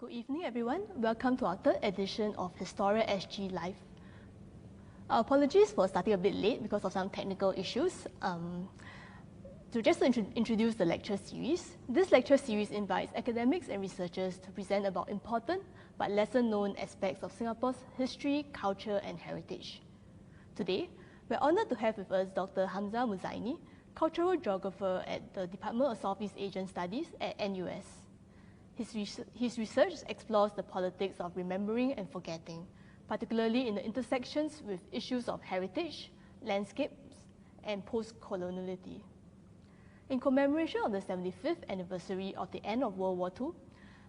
Good evening, everyone. Welcome to our third edition of HistoriaSG Live. Our apologies for starting a bit late because of some technical issues. To introduce the lecture series, this lecture series invites academics and researchers to present about important but lesser known aspects of Singapore's history, culture, and heritage. Today, we're honored to have with us Dr. Hamzah Muzaini, cultural geographer at the Department of Southeast Asian Studies at NUS. His research explores the politics of remembering and forgetting, particularly in the intersections with issues of heritage, landscapes, and post-coloniality. In commemoration of the 75th anniversary of the end of World War II,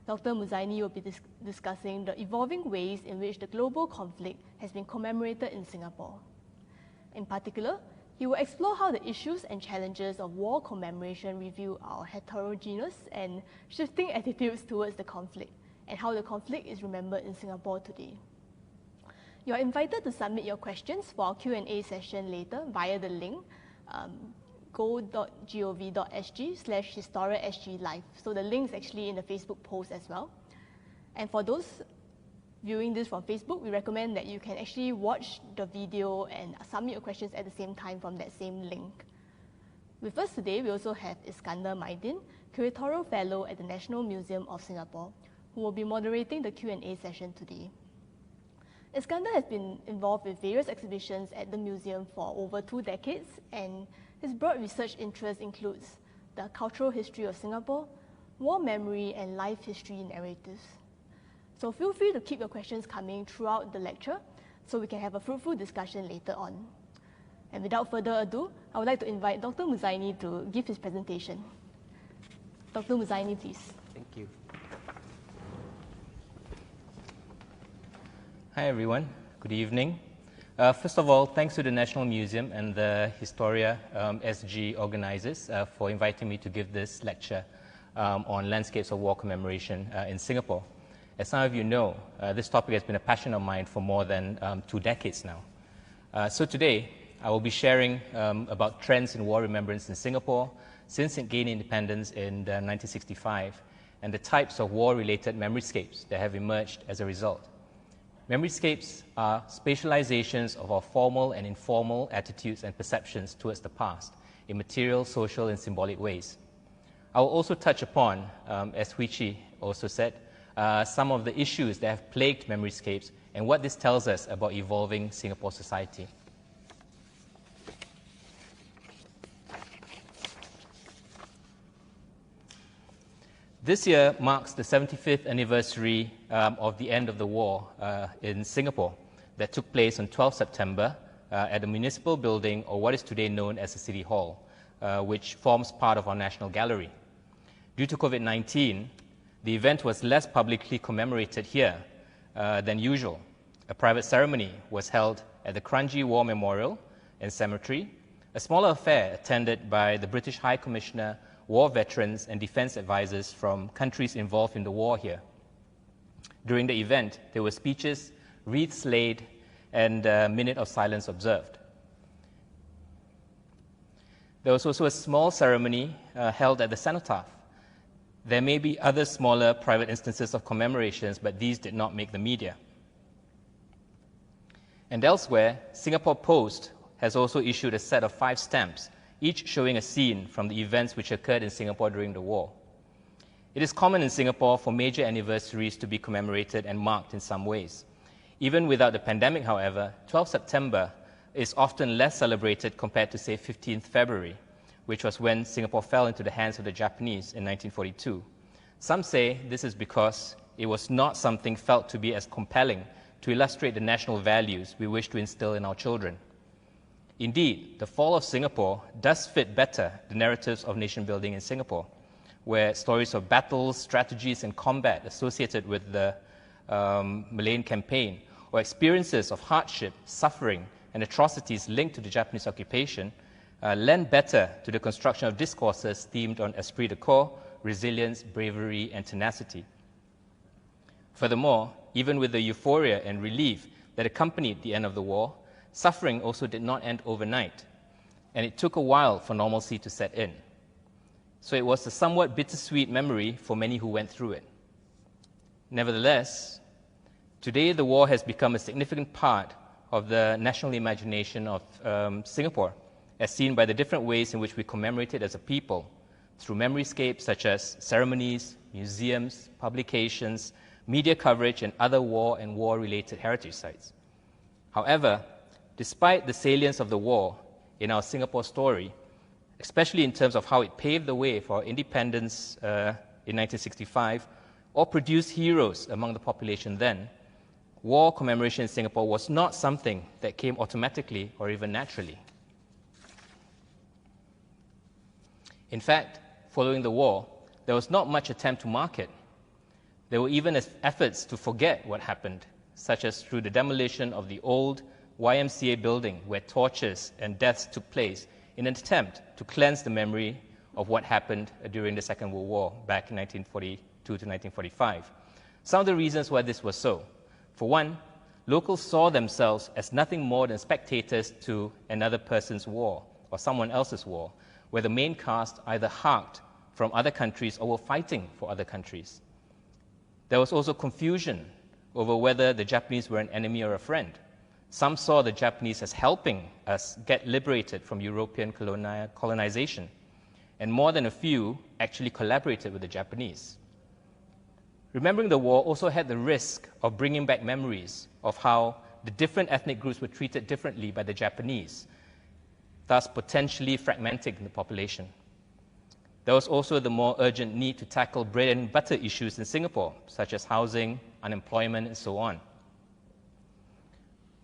Dr. Muzaini will be discussing the evolving ways in which the global conflict has been commemorated in Singapore. In particular, he will explore how the issues and challenges of war commemoration reveal our heterogeneous and shifting attitudes towards the conflict, and how the conflict is remembered in Singapore today. You are invited to submit your questions for our Q&A session later via the link go.gov.sg/HistoriaSG Live. So the link is actually in the Facebook post as well. And for those viewing this from Facebook, we recommend that you can actually watch the video and submit your questions at the same time from that same link. With us today, we also have Iskandar Maidin, Curatorial Fellow at the National Museum of Singapore, who will be moderating the Q&A session today. Iskandar has been involved with various exhibitions at the museum for over 2 decades, and his broad research interest includes the cultural history of Singapore, war memory, and life history narratives. So feel free to keep your questions coming throughout the lecture so we can have a fruitful discussion later on. And without further ado, I would like to invite Dr. Muzaini to give his presentation. Dr. Muzaini, please. Thank you. Hi, everyone. Good evening. First of all, thanks to the National Museum and the HistoriaSG organizers for inviting me to give this lecture on landscapes of war commemoration in Singapore. As some of you know, this topic has been a passion of mine for more than 2 decades now. So today, I will be sharing about trends in war remembrance in Singapore since it gained independence in 1965 and the types of war-related memoryscapes that have emerged as a result. Memoryscapes are spatializations of our formal and informal attitudes and perceptions towards the past in material, social, and symbolic ways. I will also touch upon, as Hui Chi also said, some of the issues that have plagued memoryscapes and what this tells us about evolving Singapore society. This year marks the 75th anniversary of the end of the war in Singapore that took place on 12 September at the municipal building, or what is today known as the City Hall, which forms part of our National Gallery. Due to COVID-19, the event was less publicly commemorated here than usual. A private ceremony was held at the Changi War Memorial and Cemetery, a smaller affair attended by the British High Commissioner, war veterans, and defense advisors from countries involved in the war here. During the event, there were speeches, wreaths laid, and a minute of silence observed. There was also a small ceremony held at the cenotaph. There may be other smaller private instances of commemorations, but these did not make the media. And elsewhere, Singapore Post has also issued a set of 5 stamps, each showing a scene from the events which occurred in Singapore during the war. It is common in Singapore for major anniversaries to be commemorated and marked in some ways. Even without the pandemic, however, 12 September is often less celebrated compared to, say, 15th February, which was when Singapore fell into the hands of the Japanese in 1942. Some say this is because it was not something felt to be as compelling to illustrate the national values we wish to instill in our children. Indeed, the fall of Singapore does fit better the narratives of nation building in Singapore, where stories of battles, strategies, and combat associated with the Malayan campaign, or experiences of hardship, suffering, and atrocities linked to the Japanese occupation lend better to the construction of discourses themed on esprit de corps, resilience, bravery, and tenacity. Furthermore, even with the euphoria and relief that accompanied the end of the war, suffering also did not end overnight, and it took a while for normalcy to set in. So it was a somewhat bittersweet memory for many who went through it. Nevertheless, today the war has become a significant part of the national imagination of Singapore, as seen by the different ways in which we commemorate it as a people, through memoryscapes such as ceremonies, museums, publications, media coverage, and other war and war-related heritage sites. However, despite the salience of the war in our Singapore story, especially in terms of how it paved the way for independence in 1965, or produced heroes among the population then, war commemoration in Singapore was not something that came automatically or even naturally. In fact, following the war, there was not much attempt to mark it. There were even efforts to forget what happened, such as through the demolition of the old YMCA building where tortures and deaths took place in an attempt to cleanse the memory of what happened during the Second World War back in 1942 to 1945. Some of the reasons why this was so. For one, locals saw themselves as nothing more than spectators to another person's war or someone else's war, where the main cast either harked from other countries or were fighting for other countries. There was also confusion over whether the Japanese were an enemy or a friend. Some saw the Japanese as helping us get liberated from European colonization, and more than a few actually collaborated with the Japanese. Remembering the war also had the risk of bringing back memories of how the different ethnic groups were treated differently by the Japanese, thus potentially fragmenting the population. There was also the more urgent need to tackle bread and butter issues in Singapore, such as housing, unemployment, and so on.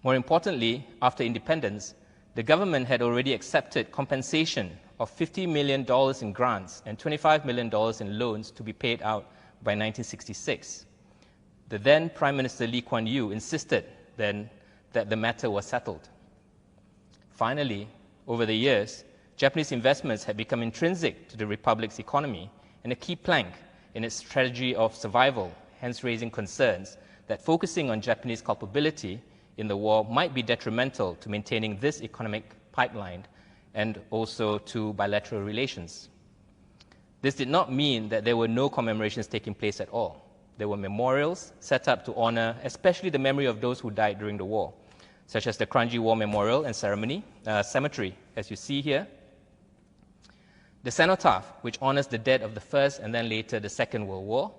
More importantly, after independence, the government had already accepted compensation of $50 million in grants and $25 million in loans to be paid out by 1966. The then Prime Minister Lee Kuan Yew insisted then that the matter was settled. Finally, over the years, Japanese investments had become intrinsic to the Republic's economy and a key plank in its strategy of survival, hence raising concerns that focusing on Japanese culpability in the war might be detrimental to maintaining this economic pipeline and also to bilateral relations. This did not mean that there were no commemorations taking place at all. There were memorials set up to honor especially the memory of those who died during the war, such as the Changi War Memorial and Cemetery, as you see here. The cenotaph, which honors the dead of the First and then later the Second World War.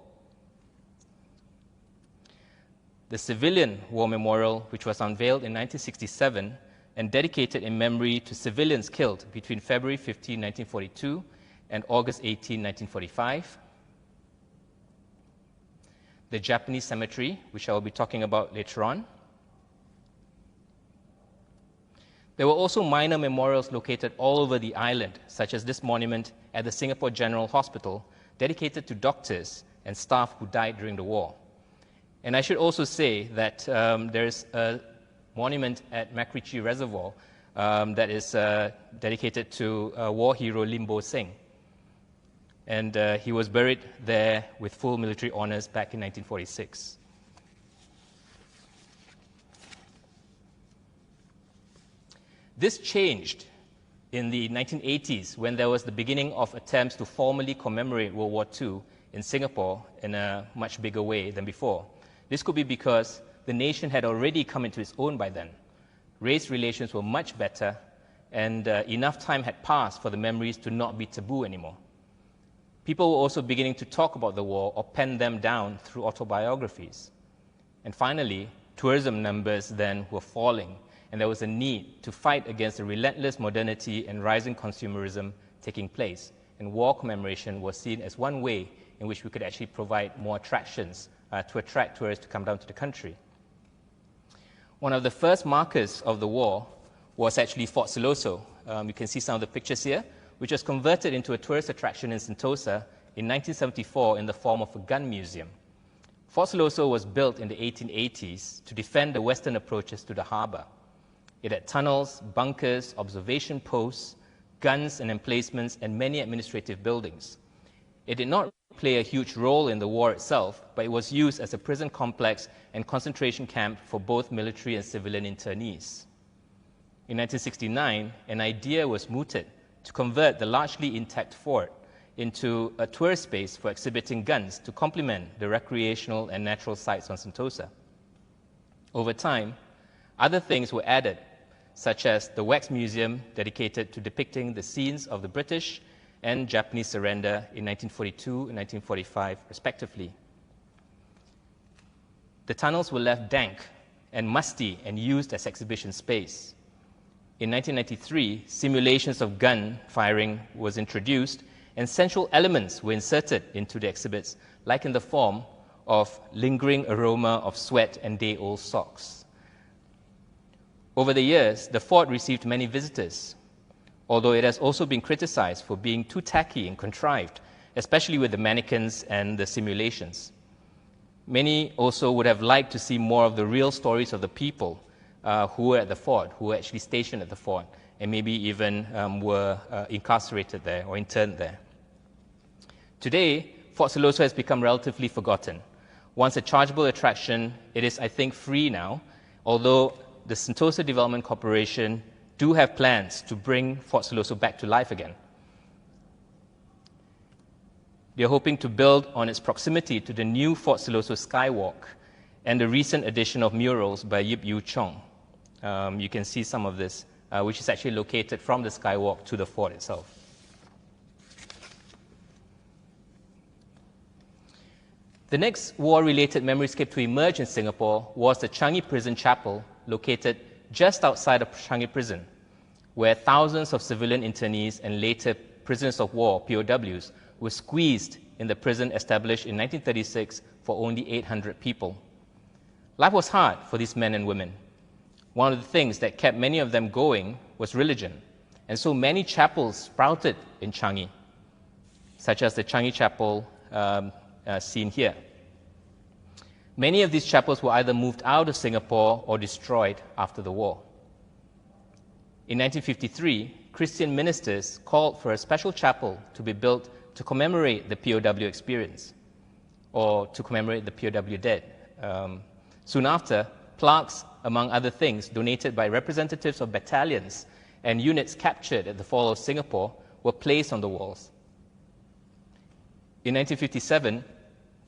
The Civilian War Memorial, which was unveiled in 1967 and dedicated in memory to civilians killed between February 15, 1942 and August 18, 1945. The Japanese Cemetery, which I will be talking about later on. There were also minor memorials located all over the island, such as this monument at the Singapore General Hospital, dedicated to doctors and staff who died during the war. And I should also say that there's a monument at MacRitchie Reservoir that is dedicated to war hero Lim Bo Seng. And he was buried there with full military honors back in 1946. This changed in the 1980s when there was the beginning of attempts to formally commemorate World War II in Singapore in a much bigger way than before. This could be because the nation had already come into its own by then. Race relations were much better, and enough time had passed for the memories to not be taboo anymore. People were also beginning to talk about the war or pen them down through autobiographies. And finally, tourism numbers then were falling, and there was a need to fight against the relentless modernity and rising consumerism taking place. And war commemoration was seen as one way in which we could actually provide more attractions to attract tourists to come down to the country. One of the first markers of the war was actually Fort Siloso. You can see some of the pictures here, which was converted into a tourist attraction in Sentosa in 1974 in the form of a gun museum. Fort Siloso was built in the 1880s to defend the western approaches to the harbor. It had tunnels, bunkers, observation posts, guns and emplacements, and many administrative buildings. It did not play a huge role in the war itself, but it was used as a prison complex and concentration camp for both military and civilian internees. In 1969, an idea was mooted to convert the largely intact fort into a tourist space for exhibiting guns to complement the recreational and natural sites on Sentosa. Over time, other things were added, such as the Wax Museum dedicated to depicting the scenes of the British and Japanese surrender in 1942 and 1945, respectively. The tunnels were left dank and musty and used as exhibition space. In 1993, simulations of gun firing was introduced, and sensual elements were inserted into the exhibits, like in the form of lingering aroma of sweat and day-old socks. Over the years, the fort received many visitors, although it has also been criticized for being too tacky and contrived, especially with the mannequins and the simulations. Many also would have liked to see more of the real stories of the people who were at the fort, who were actually stationed at the fort, and maybe even were incarcerated there or interned there. Today, Fort Siloso has become relatively forgotten. Once a chargeable attraction, it is, I think, free now, although the Sentosa Development Corporation do have plans to bring Fort Siloso back to life again. They're hoping to build on its proximity to the new Fort Siloso Skywalk and the recent addition of murals by Yip Yew Chong. You can see some of this, which is actually located from the skywalk to the fort itself. The next war-related memoryscape to emerge in Singapore was the Changi Prison Chapel, located just outside of Changi Prison, where thousands of civilian internees and later prisoners of war, POWs, were squeezed in the prison established in 1936 for only 800 people. Life was hard for these men and women. One of the things that kept many of them going was religion, and so many chapels sprouted in Changi, such as the Changi Chapel seen here. Many of these chapels were either moved out of Singapore or destroyed after the war. In 1953, Christian ministers called for a special chapel to be built to commemorate the POW experience, or to commemorate the POW dead. Soon after, plaques, among other things, donated by representatives of battalions and units captured at the fall of Singapore, were placed on the walls. In 1957,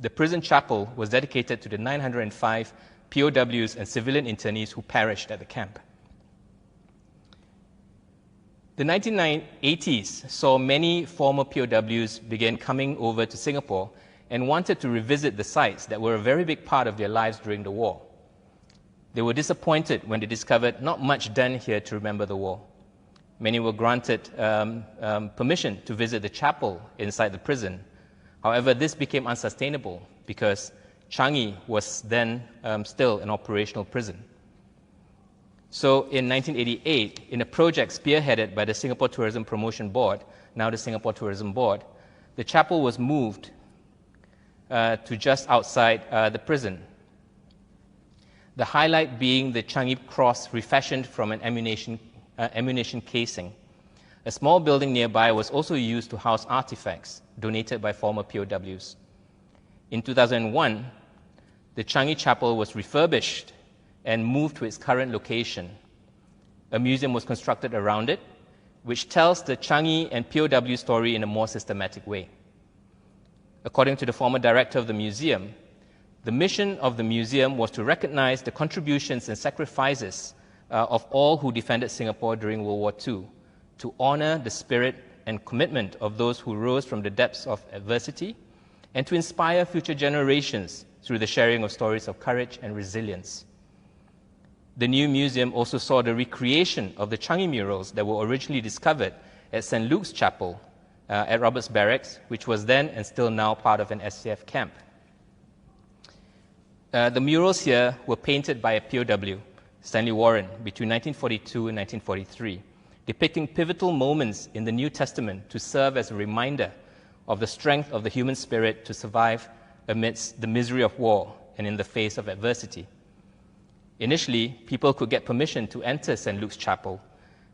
the prison chapel was dedicated to the 905 POWs and civilian internees who perished at the camp. The 1980s saw many former POWs begin coming over to Singapore and wanted to revisit the sites that were a very big part of their lives during the war. They were disappointed when they discovered not much done here to remember the war. Many were granted permission to visit the chapel inside the prison. However, this became unsustainable because Changi was then still an operational prison. So in 1988, in a project spearheaded by the Singapore Tourism Promotion Board, now the Singapore Tourism Board, the chapel was moved to just outside the prison. The highlight being the Changi cross refashioned from an ammunition casing. A small building nearby was also used to house artifacts donated by former POWs. In 2001, the Changi Chapel was refurbished and moved to its current location. A museum was constructed around it, which tells the Changi and POW story in a more systematic way. According to the former director of the museum, the mission of the museum was to recognize the contributions and sacrifices of all who defended Singapore during World War II, to honor the spirit and commitment of those who rose from the depths of adversity, and to inspire future generations through the sharing of stories of courage and resilience. The new museum also saw the recreation of the Changi murals that were originally discovered at St. Luke's Chapel at Roberts Barracks, which was then and still now part of an SCF camp. The murals here were painted by a POW, Stanley Warren, between 1942 and 1943, depicting pivotal moments in the New Testament to serve as a reminder of the strength of the human spirit to survive amidst the misery of war and in the face of adversity. Initially, people could get permission to enter St. Luke's Chapel,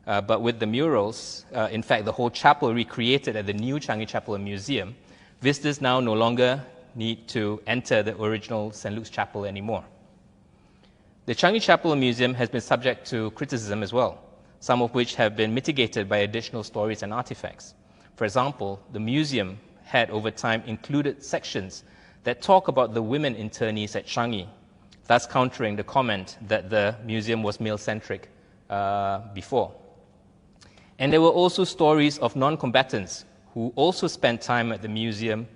but with the murals, in fact, the whole chapel recreated at the new Changi Chapel and Museum, visitors now no longer need to enter the original St. Luke's Chapel anymore. The Changi Chapel and Museum has been subject to criticism as well, some of which have been mitigated by additional stories and artifacts. For example, the museum had over time included sections that talk about the women internees at Changi, thus countering the comment that the museum was male-centric before. And there were also stories of non-combatants who also spent time at the museum,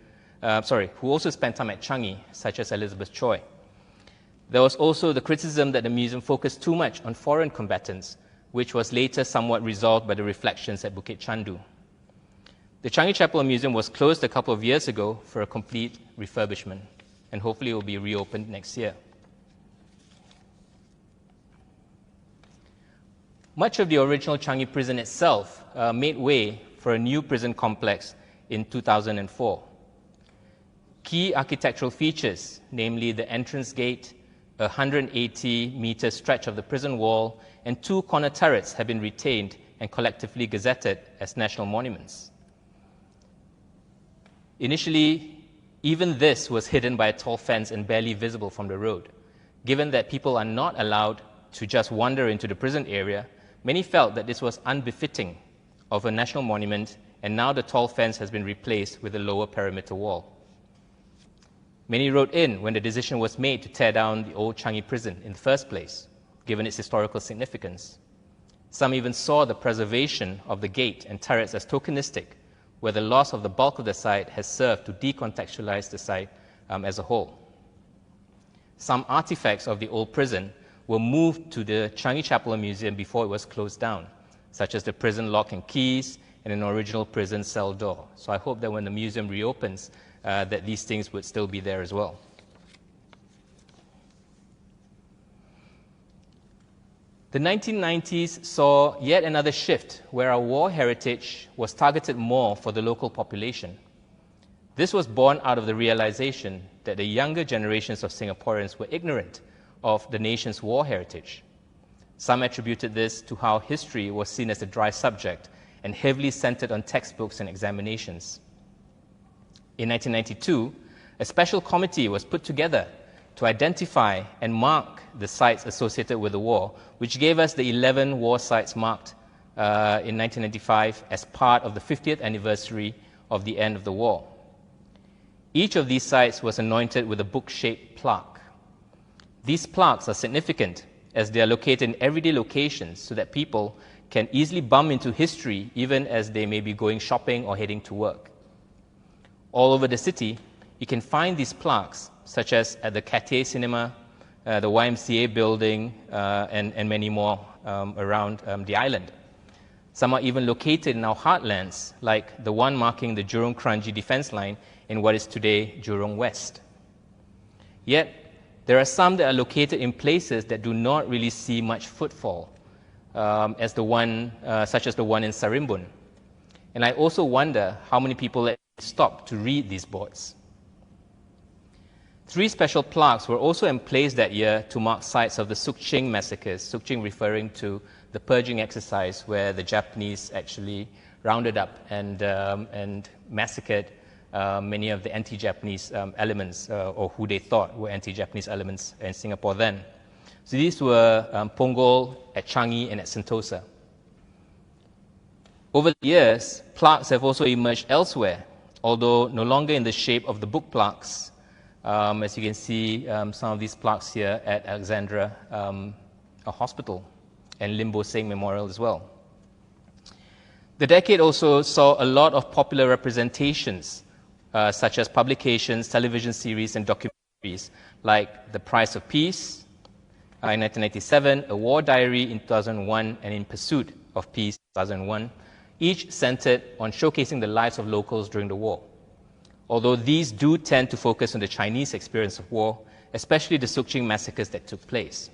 who also spent time at Changi, such as Elizabeth Choi. There was also the criticism that the museum focused too much on foreign combatants, which was later somewhat resolved by the reflections at Bukit Chandu. The Changi Chapel Museum was closed a couple of years ago for a complete refurbishment, and hopefully it will be reopened next year. Much of the original Changi prison itself made way for a new prison complex in 2004. Key architectural features, namely the entrance gate, a 180-meter stretch of the prison wall, and 2 corner turrets have been retained and collectively gazetted as national monuments. Initially, even this was hidden by a tall fence and barely visible from the road. Given that people are not allowed to just wander into the prison area, many felt that this was unbefitting of a national monument, and now the tall fence has been replaced with a lower perimeter wall. Many wrote in when the decision was made to tear down the old Changi prison in the first place, given its historical significance. Some even saw the preservation of the gate and turrets as tokenistic, where the loss of the bulk of the site has served to decontextualize the site as a whole. Some artifacts of the old prison were moved to the Changi Chapel Museum before it was closed down, such as the prison lock and keys and an original prison cell door. So I hope that when the museum reopens, that these things would still be there as well. The 1990s saw yet another shift where our war heritage was targeted more for the local population. This was born out of the realization that the younger generations of Singaporeans were ignorant of the nation's war heritage. Some attributed this to how history was seen as a dry subject and heavily centered on textbooks and examinations. In 1992, a special committee was put together to identify and mark the sites associated with the war, which gave us the 11 war sites marked in 1995 as part of the 50th anniversary of the end of the war. Each of these sites was anointed with a book-shaped plaque. These plaques are significant as they are located in everyday locations so that people can easily bump into history even as they may be going shopping or heading to work. All over the city, you can find these plaques, such as at the Cathay Cinema, the YMCA building, and many more around the island. Some are even located in our heartlands, like the one marking the Jurong-Kranji defense line in what is today Jurong West. Yet, there are some that are located in places that do not really see much footfall, such as the one in Sarimbun. And I also wonder how many people stop to read these boards. 3 special plaques were also in place that year to mark sites of the Suk Ching massacres, Suk Ching referring to the purging exercise where the Japanese actually rounded up and massacred many of the anti-Japanese elements, or who they thought were anti-Japanese elements in Singapore then. So these were Punggol, at Changi, and at Sentosa. Over the years, plaques have also emerged elsewhere, although no longer in the shape of the book plaques. As you can see, some of these plaques here at Alexandra Hospital and Lim Bo Seng Memorial as well. The decade also saw a lot of popular representations, such as publications, television series, and documentaries, like The Price of Peace in 1997, A War Diary in 2001, and In Pursuit of Peace in 2001, each centered on showcasing the lives of locals during the war. Although these do tend to focus on the Chinese experience of war, especially the Suk Ching massacres that took place.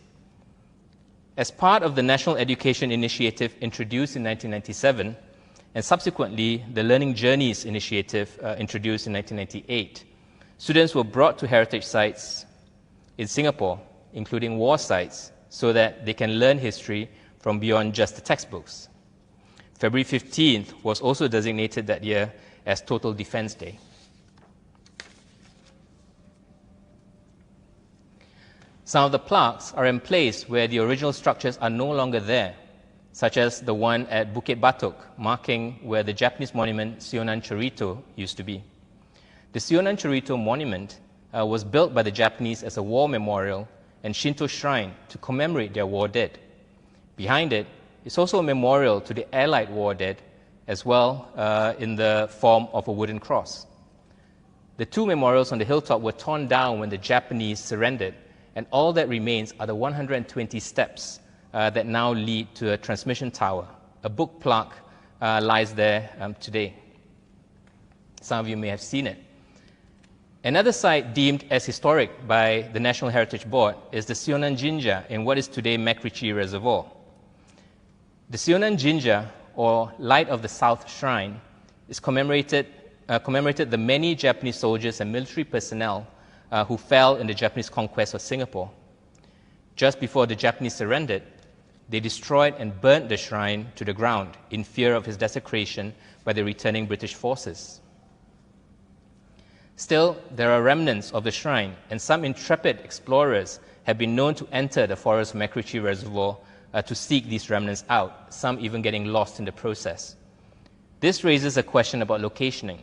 As part of the National Education Initiative introduced in 1997, and subsequently the Learning Journeys Initiative introduced in 1998, students were brought to heritage sites in Singapore, including war sites, so that they can learn history from beyond just the textbooks. February 15th was also designated that year as Total Defense Day. Some of the plaques are in place where the original structures are no longer there, such as the one at Bukit Batok, marking where the Japanese monument Sionan Chorito used to be. The Sionan Chorito monument was built by the Japanese as a war memorial and Shinto shrine to commemorate their war dead. Behind it is also a memorial to the Allied war dead, as well in the form of a wooden cross. The two memorials on the hilltop were torn down when the Japanese surrendered, and all that remains are the 120 steps that now lead to a transmission tower. A book plaque lies there today. Some of you may have seen it. Another site deemed as historic by the National Heritage Board is the Sionan Jinja in what is today McRitchie Reservoir. The Sionan Jinja, or Light of the South Shrine, is commemorated the many Japanese soldiers and military personnel who fell in the Japanese conquest of Singapore. Just before the Japanese surrendered, they destroyed and burnt the shrine to the ground in fear of its desecration by the returning British forces. Still, there are remnants of the shrine, and some intrepid explorers have been known to enter the forest of McRitchie Reservoir to seek these remnants out, some even getting lost in the process. This raises a question about locationing.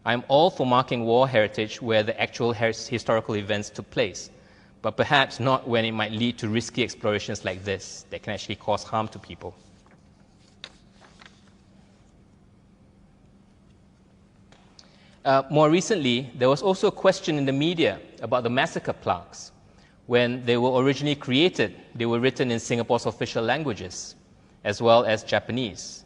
I am all for marking war heritage where the actual historical events took place, but perhaps not when it might lead to risky explorations like this that can actually cause harm to people. More recently, there was also a question in the media about the Massacre Plaques. When they were originally created, they were written in Singapore's official languages, as well as Japanese.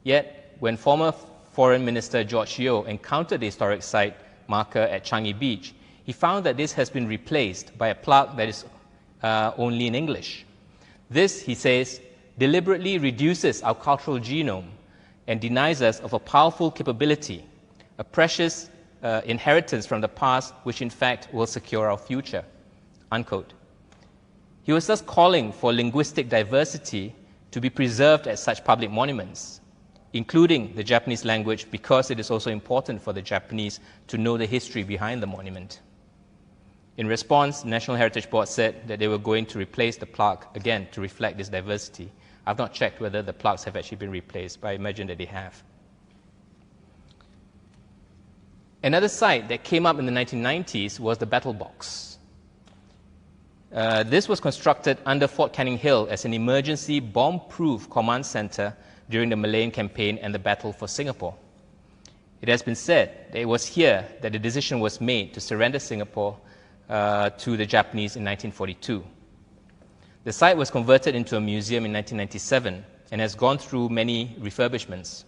Yet, when former Foreign Minister George Yeo encountered the historic site marker at Changi Beach, he found that this has been replaced by a plaque that is only in English. This, he says, deliberately reduces our cultural genome and denies us of a powerful capability, a precious inheritance from the past, which in fact will secure our future. Unquote. He was thus calling for linguistic diversity to be preserved at such public monuments, including the Japanese language, because it is also important for the Japanese to know the history behind the monument. In response, the National Heritage Board said that they were going to replace the plaque again to reflect this diversity. I've not checked whether the plaques have actually been replaced, but I imagine that they have. Another site that came up in the 1990s was the Battle Box. This was constructed under Fort Canning Hill as an emergency bomb-proof command center during the Malayan campaign and the battle for Singapore. It has been said that it was here that the decision was made to surrender Singapore to the Japanese in 1942. The site was converted into a museum in 1997 and has gone through many refurbishments.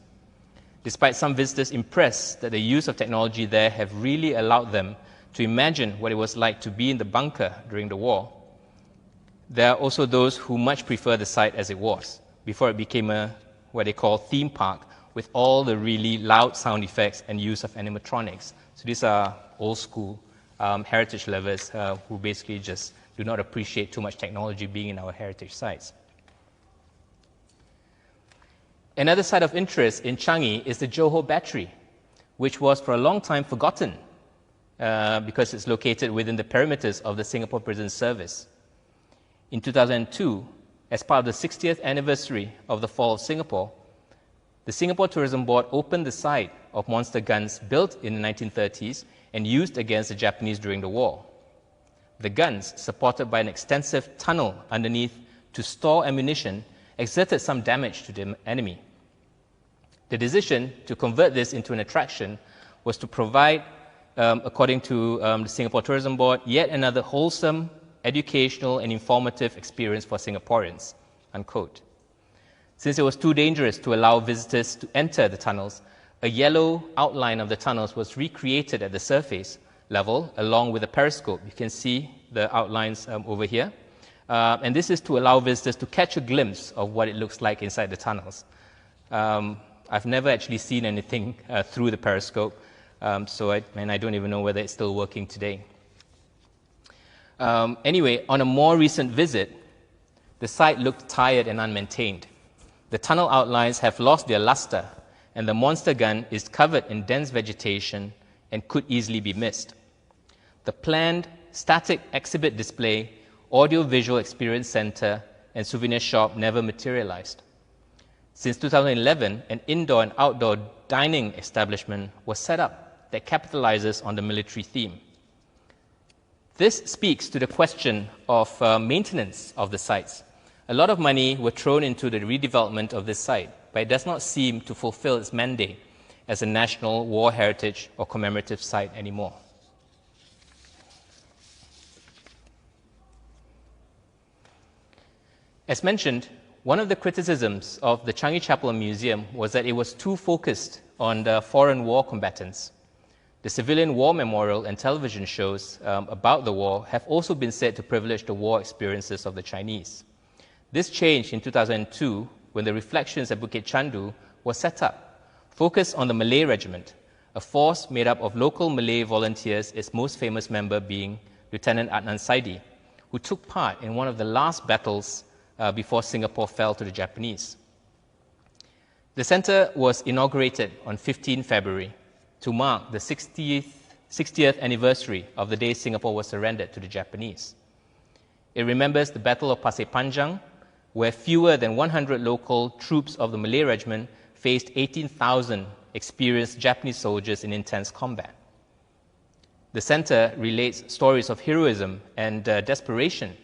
Despite some visitors impressed that the use of technology there have really allowed them to imagine what it was like to be in the bunker during the war, there are also those who much prefer the site as it was, before it became what they call theme park, with all the really loud sound effects and use of animatronics. So these are old school heritage lovers who basically just do not appreciate too much technology being in our heritage sites. Another site of interest in Changi is the Johor Battery, which was for a long time forgotten because it's located within the perimeters of the Singapore Prison Service. In 2002, as part of the 60th anniversary of the fall of Singapore, the Singapore Tourism Board opened the site of monster guns built in the 1930s and used against the Japanese during the war. The guns, supported by an extensive tunnel underneath to store ammunition, exerted some damage to the enemy. The decision to convert this into an attraction was to provide, according to the Singapore Tourism Board, yet another wholesome, educational, and informative experience for Singaporeans, unquote. Since it was too dangerous to allow visitors to enter the tunnels, a yellow outline of the tunnels was recreated at the surface level, along with a periscope. You can see the outlines over here. And this is to allow visitors to catch a glimpse of what it looks like inside the tunnels. I've never actually seen anything through the periscope, and I don't even know whether it's still working today. Anyway, on a more recent visit, the site looked tired and unmaintained. The tunnel outlines have lost their luster, and the monster gun is covered in dense vegetation and could easily be missed. The planned static exhibit display, audio-visual experience center, and souvenir shop never materialized. Since 2011, an indoor and outdoor dining establishment was set up that capitalizes on the military theme. This speaks to the question of maintenance of the sites. A lot of money were thrown into the redevelopment of this site, but it does not seem to fulfill its mandate as a national war heritage or commemorative site anymore. As mentioned, one of the criticisms of the Changi Chapel and Museum was that it was too focused on the foreign war combatants. The civilian war memorial and television shows about the war have also been said to privilege the war experiences of the Chinese. This changed in 2002 when the Reflections at Bukit Chandu was set up, focused on the Malay Regiment, a force made up of local Malay volunteers, its most famous member being Lieutenant Adnan Saidi, who took part in one of the last battles before Singapore fell to the Japanese. The center was inaugurated on 15 February to mark the 60th anniversary of the day Singapore was surrendered to the Japanese. It remembers the Battle of Pasir Panjang, where fewer than 100 local troops of the Malay Regiment faced 18,000 experienced Japanese soldiers in intense combat. The center relates stories of heroism and desperation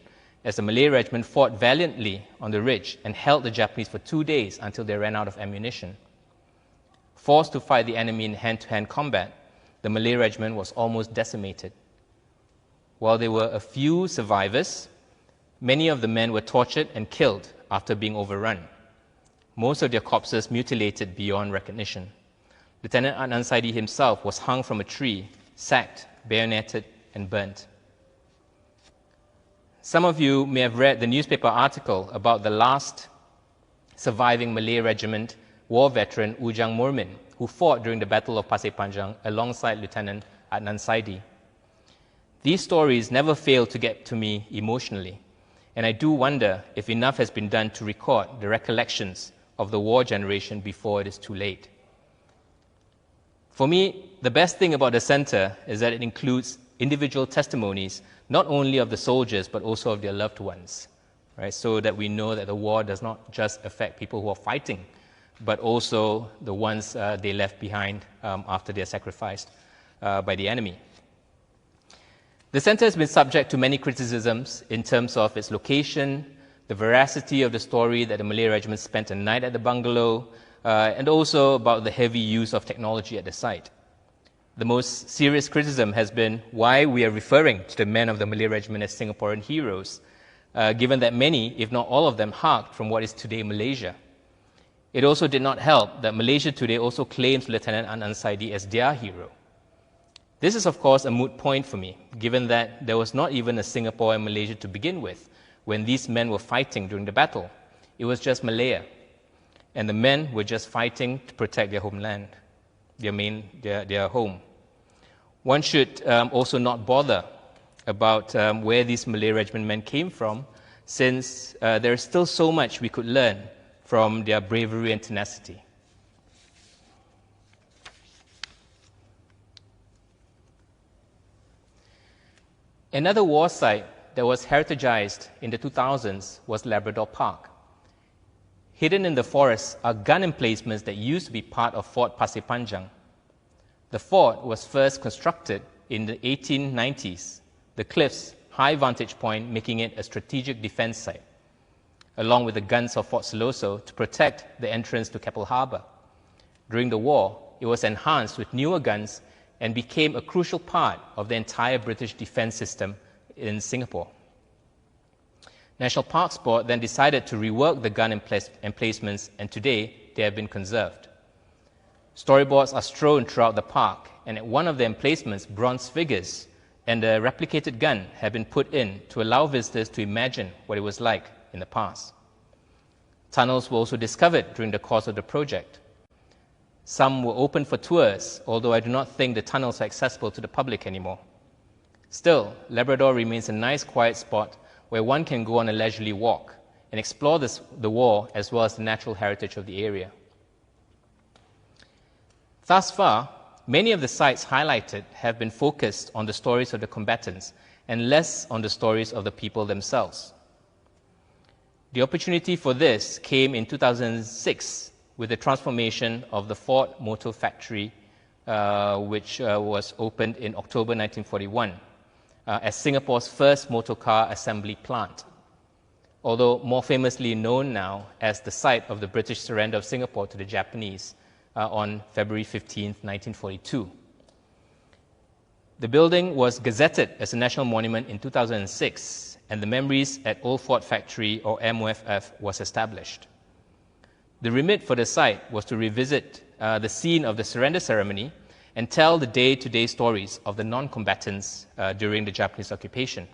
as the Malay Regiment fought valiantly on the ridge and held the Japanese for 2 days until they ran out of ammunition. Forced to fight the enemy in hand-to-hand combat, the Malay Regiment was almost decimated. While there were a few survivors, many of the men were tortured and killed after being overrun. Most of their corpses mutilated beyond recognition. Lieutenant Adnan Saidi himself was hung from a tree, sacked, bayoneted, and burnt. Some of you may have read the newspaper article about the last surviving Malay Regiment war veteran Ujang Murmin, who fought during the Battle of Pasir Panjang alongside Lieutenant Adnan Saidi. These stories never fail to get to me emotionally, and I do wonder if enough has been done to record the recollections of the war generation before it is too late. For me, the best thing about the center is that it includes individual testimonies, not only of the soldiers, but also of their loved ones, right? So that we know that the war does not just affect people who are fighting, but also the ones they left behind after they are sacrificed by the enemy. The center has been subject to many criticisms in terms of its location, the veracity of the story that the Malay Regiment spent a night at the bungalow, and also about the heavy use of technology at the site. The most serious criticism has been why we are referring to the men of the Malay Regiment as Singaporean heroes, given that many, if not all of them, hailed from what is today Malaysia. It also did not help that Malaysia today also claims Lieutenant Adnan Saidi as their hero. This is, of course, a moot point for me, given that there was not even a Singapore and Malaysia to begin with when these men were fighting during the battle. It was just Malaya, and the men were just fighting to protect their homeland, their home. One should also not bother about where these Malay Regiment men came from, since there is still so much we could learn from their bravery and tenacity. Another war site that was heritagized in the 2000s was Labrador Park. Hidden in the forest are gun emplacements that used to be part of Fort Pasir Panjang. The fort was first constructed in the 1890s, the cliff's high vantage point making it a strategic defense site, along with the guns of Fort Siloso to protect the entrance to Keppel Harbour. During the war, it was enhanced with newer guns and became a crucial part of the entire British defense system in Singapore. National Parks Board then decided to rework the gun emplacements, and today they have been conserved. Storyboards are strewn throughout the park, and at one of the emplacements, bronze figures and a replicated gun have been put in to allow visitors to imagine what it was like in the past. Tunnels were also discovered during the course of the project. Some were open for tours, although I do not think the tunnels are accessible to the public anymore. Still, Labrador remains a nice, quiet spot where one can go on a leisurely walk and explore the war as well as the natural heritage of the area. Thus far, many of the sites highlighted have been focused on the stories of the combatants and less on the stories of the people themselves. The opportunity for this came in 2006 with the transformation of the Ford Motor Factory which was opened in October 1941 as Singapore's first motor car assembly plant, although more famously known now as the site of the British surrender of Singapore to the Japanese on February 15, 1942. The building was gazetted as a national monument in 2006, and the Memories at Old Fort Factory, or MOFF, was established. The remit for the site was to revisit the scene of the surrender ceremony and tell the day-to-day stories of the non-combatants during the Japanese occupation.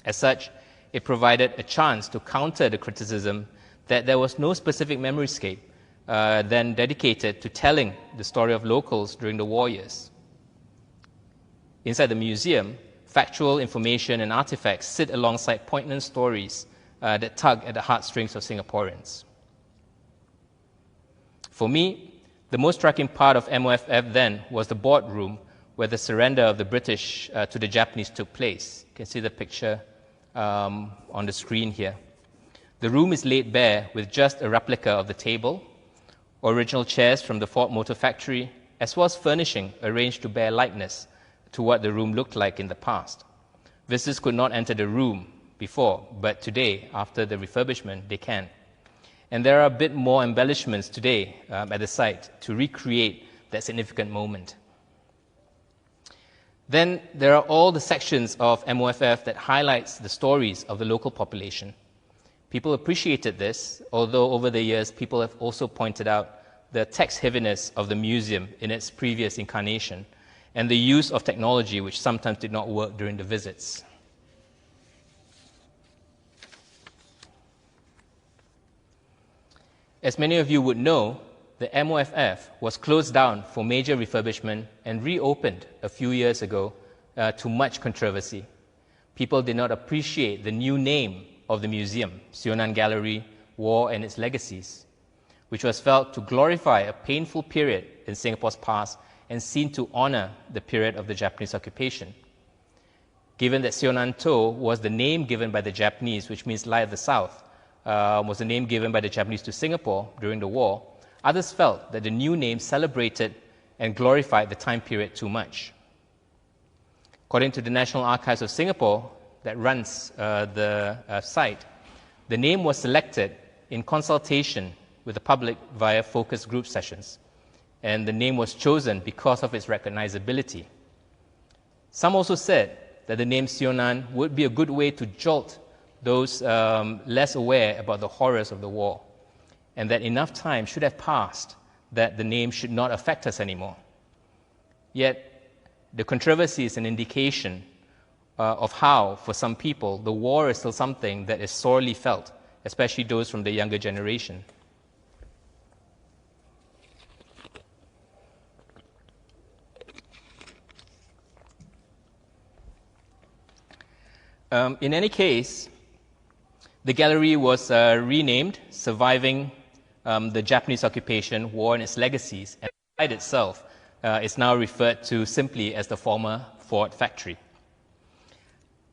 As such, it provided a chance to counter the criticism that there was no specific memoryscape then dedicated to telling the story of locals during the war years. Inside the museum, factual information and artifacts sit alongside poignant stories that tug at the heartstrings of Singaporeans. For me, the most striking part of MOFF then was the boardroom where the surrender of the British to the Japanese took place. You can see the picture on the screen here. The room is laid bare with just a replica of the table, original chairs from the Ford Motor Factory, as well as furnishing arranged to bear likeness to what the room looked like in the past. Visitors could not enter the room before, but today, after the refurbishment, they can. And there are a bit more embellishments today at the site to recreate that significant moment. Then there are all the sections of MOFF that highlights the stories of the local population. People appreciated this, although over the years people have also pointed out the text heaviness of the museum in its previous incarnation and the use of technology which sometimes did not work during the visits. As many of you would know, the MOFF was closed down for major refurbishment and reopened a few years ago to much controversy. People did not appreciate the new name of the museum, Sionan Gallery, War and Its Legacies, which was felt to glorify a painful period in Singapore's past and seen to honor the period of the Japanese occupation. Given that Sionan To was the name given by the Japanese, which means Light of the South, was the name given by the Japanese to Singapore during the war, others felt that the new name celebrated and glorified the time period too much. According to the National Archives of Singapore, that runs the site, the name was selected in consultation with the public via focus group sessions, and the name was chosen because of its recognizability. Some also said that the name Sionan would be a good way to jolt those less aware about the horrors of the war, and that enough time should have passed that the name should not affect us anymore. Yet, the controversy is an indication of how, for some people, the war is still something that is sorely felt, especially those from the younger generation. In any case, the gallery was renamed Surviving the Japanese Occupation, War and Its Legacies, and the site itself is now referred to simply as the former Ford Factory.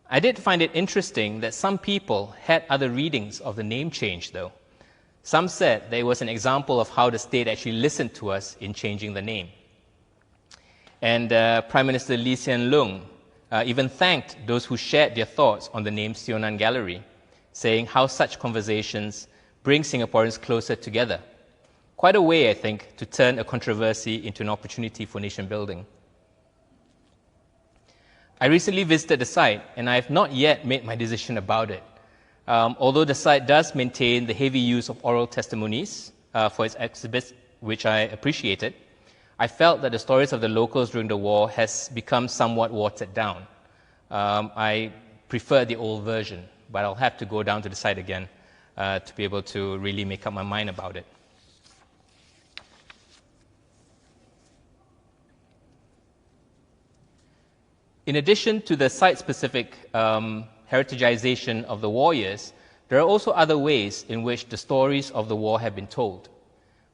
I did find it interesting that some people had other readings of the name change, though. Some said that it was an example of how the state actually listened to us in changing the name. And Prime Minister Lee Hsien Loong even thanked those who shared their thoughts on the name Sionan Gallery, saying how such conversations bring Singaporeans closer together. Quite a way, I think, to turn a controversy into an opportunity for nation building. I recently visited the site, and I have not yet made my decision about it. Although the site does maintain the heavy use of oral testimonies for its exhibits, which I appreciated, I felt that the stories of the locals during the war has become somewhat watered down. I prefer the old version, but I'll have to go down to the site again to be able to really make up my mind about it. In addition to the site-specific heritage of the war years, there are also other ways in which the stories of the war have been told.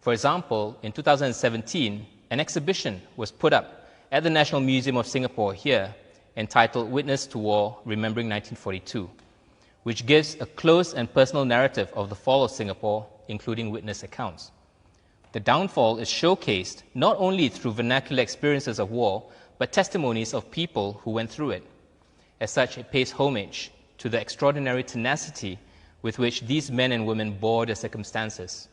For example, in 2017, an exhibition was put up at the National Museum of Singapore here entitled Witness to War, Remembering 1942, which gives a close and personal narrative of the fall of Singapore, including witness accounts. The downfall is showcased not only through vernacular experiences of war, but testimonies of people who went through it. As such, it pays homage to the extraordinary tenacity with which these men and women bore their circumstances.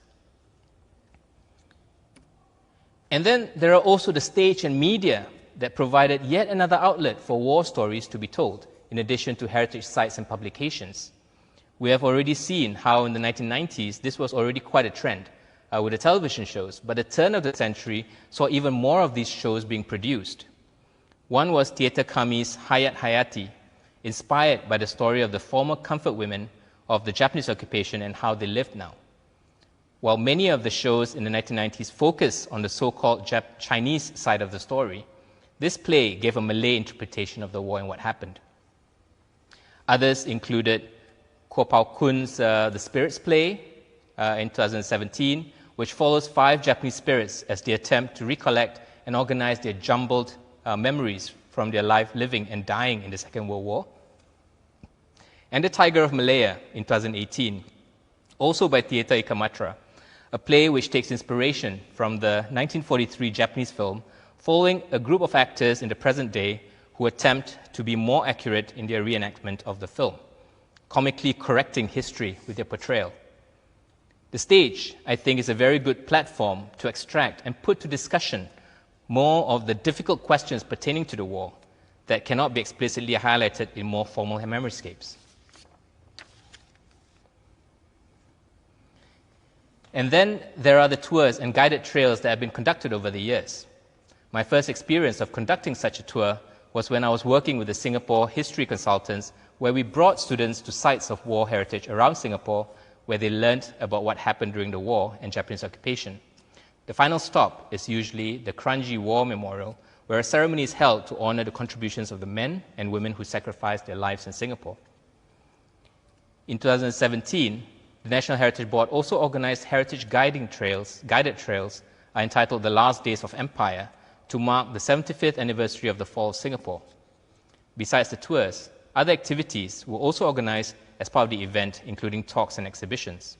And then there are also the stage and media that provided yet another outlet for war stories to be told, in addition to heritage sites and publications. We have already seen how in the 1990s this was already quite a trend with the television shows, but the turn of the century saw even more of these shows being produced. One was Theatre Kami's Hayat Hayati, inspired by the story of the former comfort women of the Japanese occupation and how they lived now. While many of the shows in the 1990s focused on the so-called Chinese side of the story, this play gave a Malay interpretation of the war and what happened. Others included Kuo Pao Kun's The Spirits play in 2017, which follows 5 Japanese spirits as they attempt to recollect and organize their jumbled memories from their life living and dying in the Second World War. And The Tiger of Malaya in 2018, also by Theatre Ikamatra, a play which takes inspiration from the 1943 Japanese film, following a group of actors in the present day who attempt to be more accurate in their reenactment of the film, comically correcting history with their portrayal. The stage, I think, is a very good platform to extract and put to discussion more of the difficult questions pertaining to the war that cannot be explicitly highlighted in more formal memoryscapes. And then there are the tours and guided trails that have been conducted over the years. My first experience of conducting such a tour was when I was working with the Singapore history consultants, where we brought students to sites of war heritage around Singapore, where they learned about what happened during the war and Japanese occupation. The final stop is usually the Kranji War Memorial, where a ceremony is held to honor the contributions of the men and women who sacrificed their lives in Singapore. In 2017, the National Heritage Board also organized heritage guided trails entitled The Last Days of Empire to mark the 75th anniversary of the fall of Singapore. Besides the tours, other activities were also organized as part of the event, including talks and exhibitions.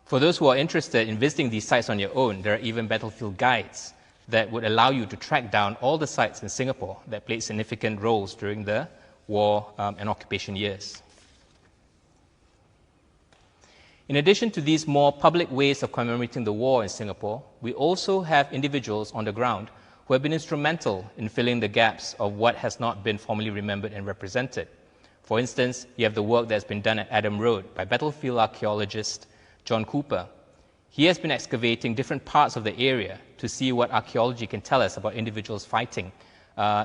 For those who are interested in visiting these sites on your own, there are even battlefield guides that would allow you to track down all the sites in Singapore that played significant roles during the war and occupation years. In addition to these more public ways of commemorating the war in Singapore, we also have individuals on the ground who have been instrumental in filling the gaps of what has not been formally remembered and represented. For instance, you have the work that has been done at Adam Road by battlefield archaeologist John Cooper. He has been excavating different parts of the area to see what archaeology can tell us about individuals fighting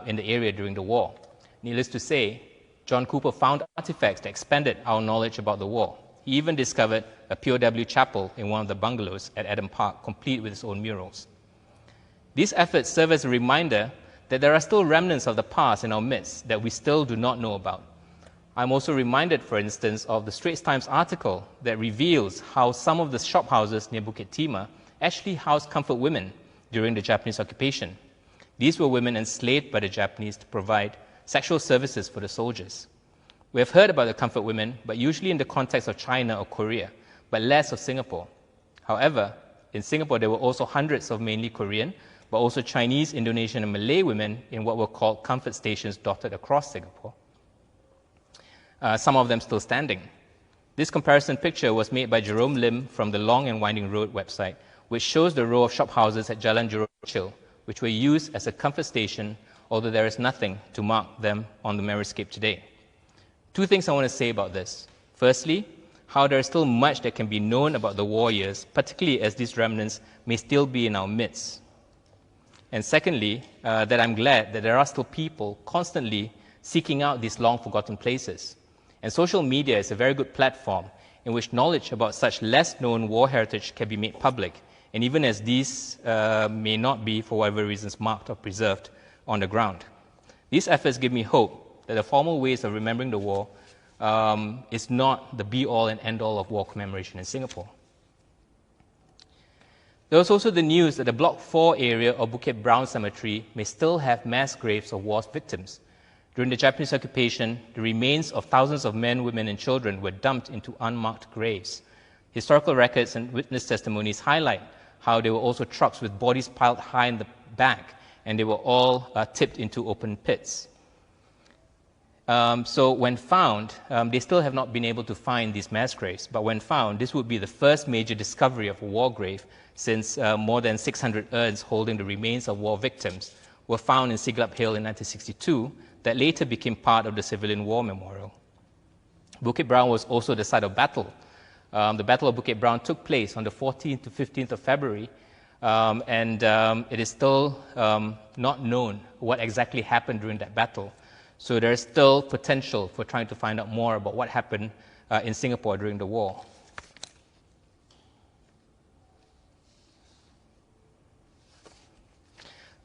in the area during the war. Needless to say, John Cooper found artifacts that expanded our knowledge about the war. He even discovered a POW chapel in one of the bungalows at Adam Park, complete with its own murals. These efforts serve as a reminder that there are still remnants of the past in our midst that we still do not know about. I'm also reminded, for instance, of the Straits Times article that reveals how some of the shophouses near Bukit Timah actually housed comfort women during the Japanese occupation. These were women enslaved by the Japanese to provide sexual services for the soldiers. We have heard about the comfort women, but usually in the context of China or Korea, but less of Singapore. However, in Singapore, there were also hundreds of mainly Korean, but also Chinese, Indonesian, and Malay women in what were called comfort stations dotted across Singapore. Some of them still standing. This comparison picture was made by Jerome Lim from the Long and Winding Road website, which shows the row of shophouses at Jalan Jurong Kechil, which were used as a comfort station, although there is nothing to mark them on the memoryscape today. Two things I want to say about this. Firstly, how there is still much that can be known about the war years, particularly as these remnants may still be in our midst. And secondly, that I'm glad that there are still people constantly seeking out these long-forgotten places. And social media is a very good platform in which knowledge about such less-known war heritage can be made public, and even as these may not be, for whatever reasons, marked or preserved on the ground. These efforts give me hope that the formal ways of remembering the war is not the be-all and end-all of war commemoration in Singapore. There was also the news that the Block 4 area of Bukit Brown Cemetery may still have mass graves of war victims. During the Japanese occupation, the remains of thousands of men, women, and children were dumped into unmarked graves. Historical records and witness testimonies highlight how there were also trucks with bodies piled high in the back, and they were all tipped into open pits. So when found, they still have not been able to find these mass graves, but when found, this would be the first major discovery of a war grave since more than 600 urns holding the remains of war victims were found in Siglap Hill in 1962 that later became part of the Civilian War Memorial. Bukit Brown was also the site of battle. The Battle of Bukit Brown took place on the 14th to 15th of February, and it is still not known what exactly happened during that battle. So there is still potential for trying to find out more about what happened in Singapore during the war.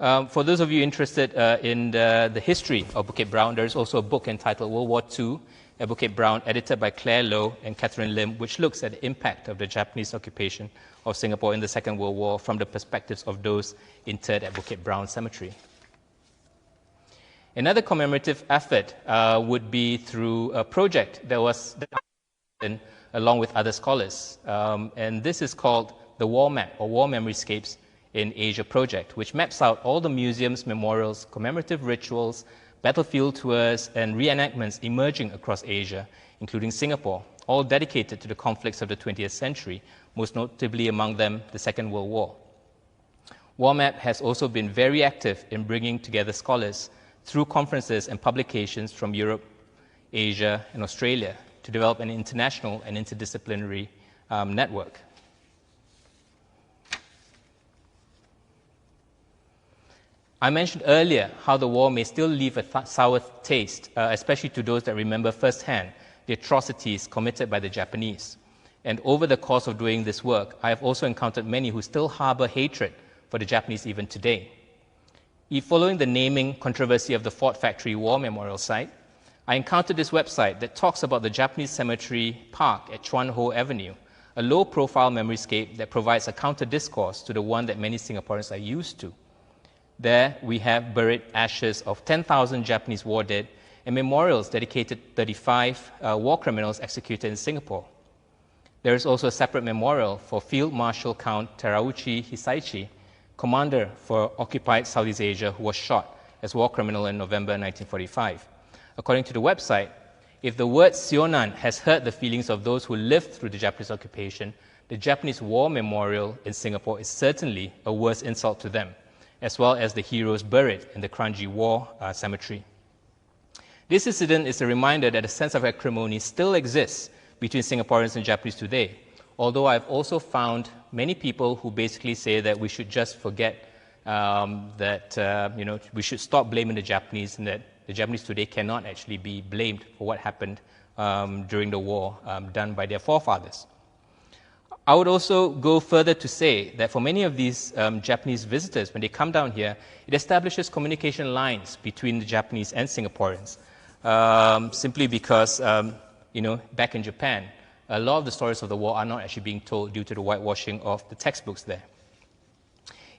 For those of you interested in the history of Bukit Brown, there is also a book entitled World War II at Bukit Brown, edited by Claire Lowe and Catherine Lim, which looks at the impact of the Japanese occupation of Singapore in the Second World War from the perspectives of those interred at Bukit Brown Cemetery. Another commemorative effort would be through a project that was done along with other scholars. And this is called the War Map, or War Memoryscapes in Asia project, which maps out all the museums, memorials, commemorative rituals, battlefield tours, and reenactments emerging across Asia, including Singapore, all dedicated to the conflicts of the 20th century, most notably among them the Second World War. War Map has also been very active in bringing together scholars through conferences and publications from Europe, Asia, and Australia to develop an international and interdisciplinary network. I mentioned earlier how the war may still leave a sour taste, especially to those that remember firsthand the atrocities committed by the Japanese. And over the course of doing this work, I have also encountered many who still harbor hatred for the Japanese even today. Following the naming controversy of the Ford Factory War Memorial site, I encountered this website that talks about the Japanese Cemetery Park at Chuan Ho Avenue, a low-profile memoryscape that provides a counter-discourse to the one that many Singaporeans are used to. There, we have buried ashes of 10,000 Japanese war dead and memorials dedicated to 35 war criminals executed in Singapore. There is also a separate memorial for Field Marshal Count Terauchi Hisaichi, commander for occupied Southeast Asia, who was shot as war criminal in November 1945. According to the website, if the word Sionan has hurt the feelings of those who lived through the Japanese occupation, the Japanese War Memorial in Singapore is certainly a worse insult to them, as well as the heroes buried in the Kranji War Cemetery. This incident is a reminder that a sense of acrimony still exists between Singaporeans and Japanese today, although I've also found many people who basically say that we should just forget that we should stop blaming the Japanese, and that the Japanese today cannot actually be blamed for what happened during the war done by their forefathers. I would also go further to say that for many of these Japanese visitors, when they come down here, it establishes communication lines between the Japanese and Singaporeans, simply because, back in Japan, a lot of the stories of the war are not actually being told due to the whitewashing of the textbooks there.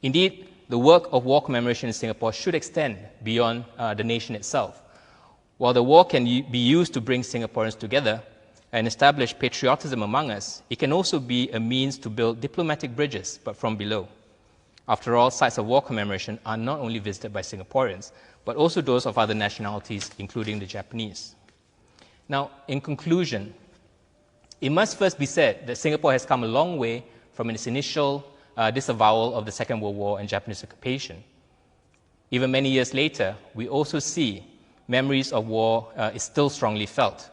Indeed, the work of war commemoration in Singapore should extend beyond the nation itself. While the war can be used to bring Singaporeans together and establish patriotism among us, it can also be a means to build diplomatic bridges, but from below. After all, sites of war commemoration are not only visited by Singaporeans, but also those of other nationalities, including the Japanese. Now, in conclusion, it must first be said that Singapore has come a long way from its initial disavowal of the Second World War and Japanese occupation. Even many years later, we also see memories of war is still strongly felt.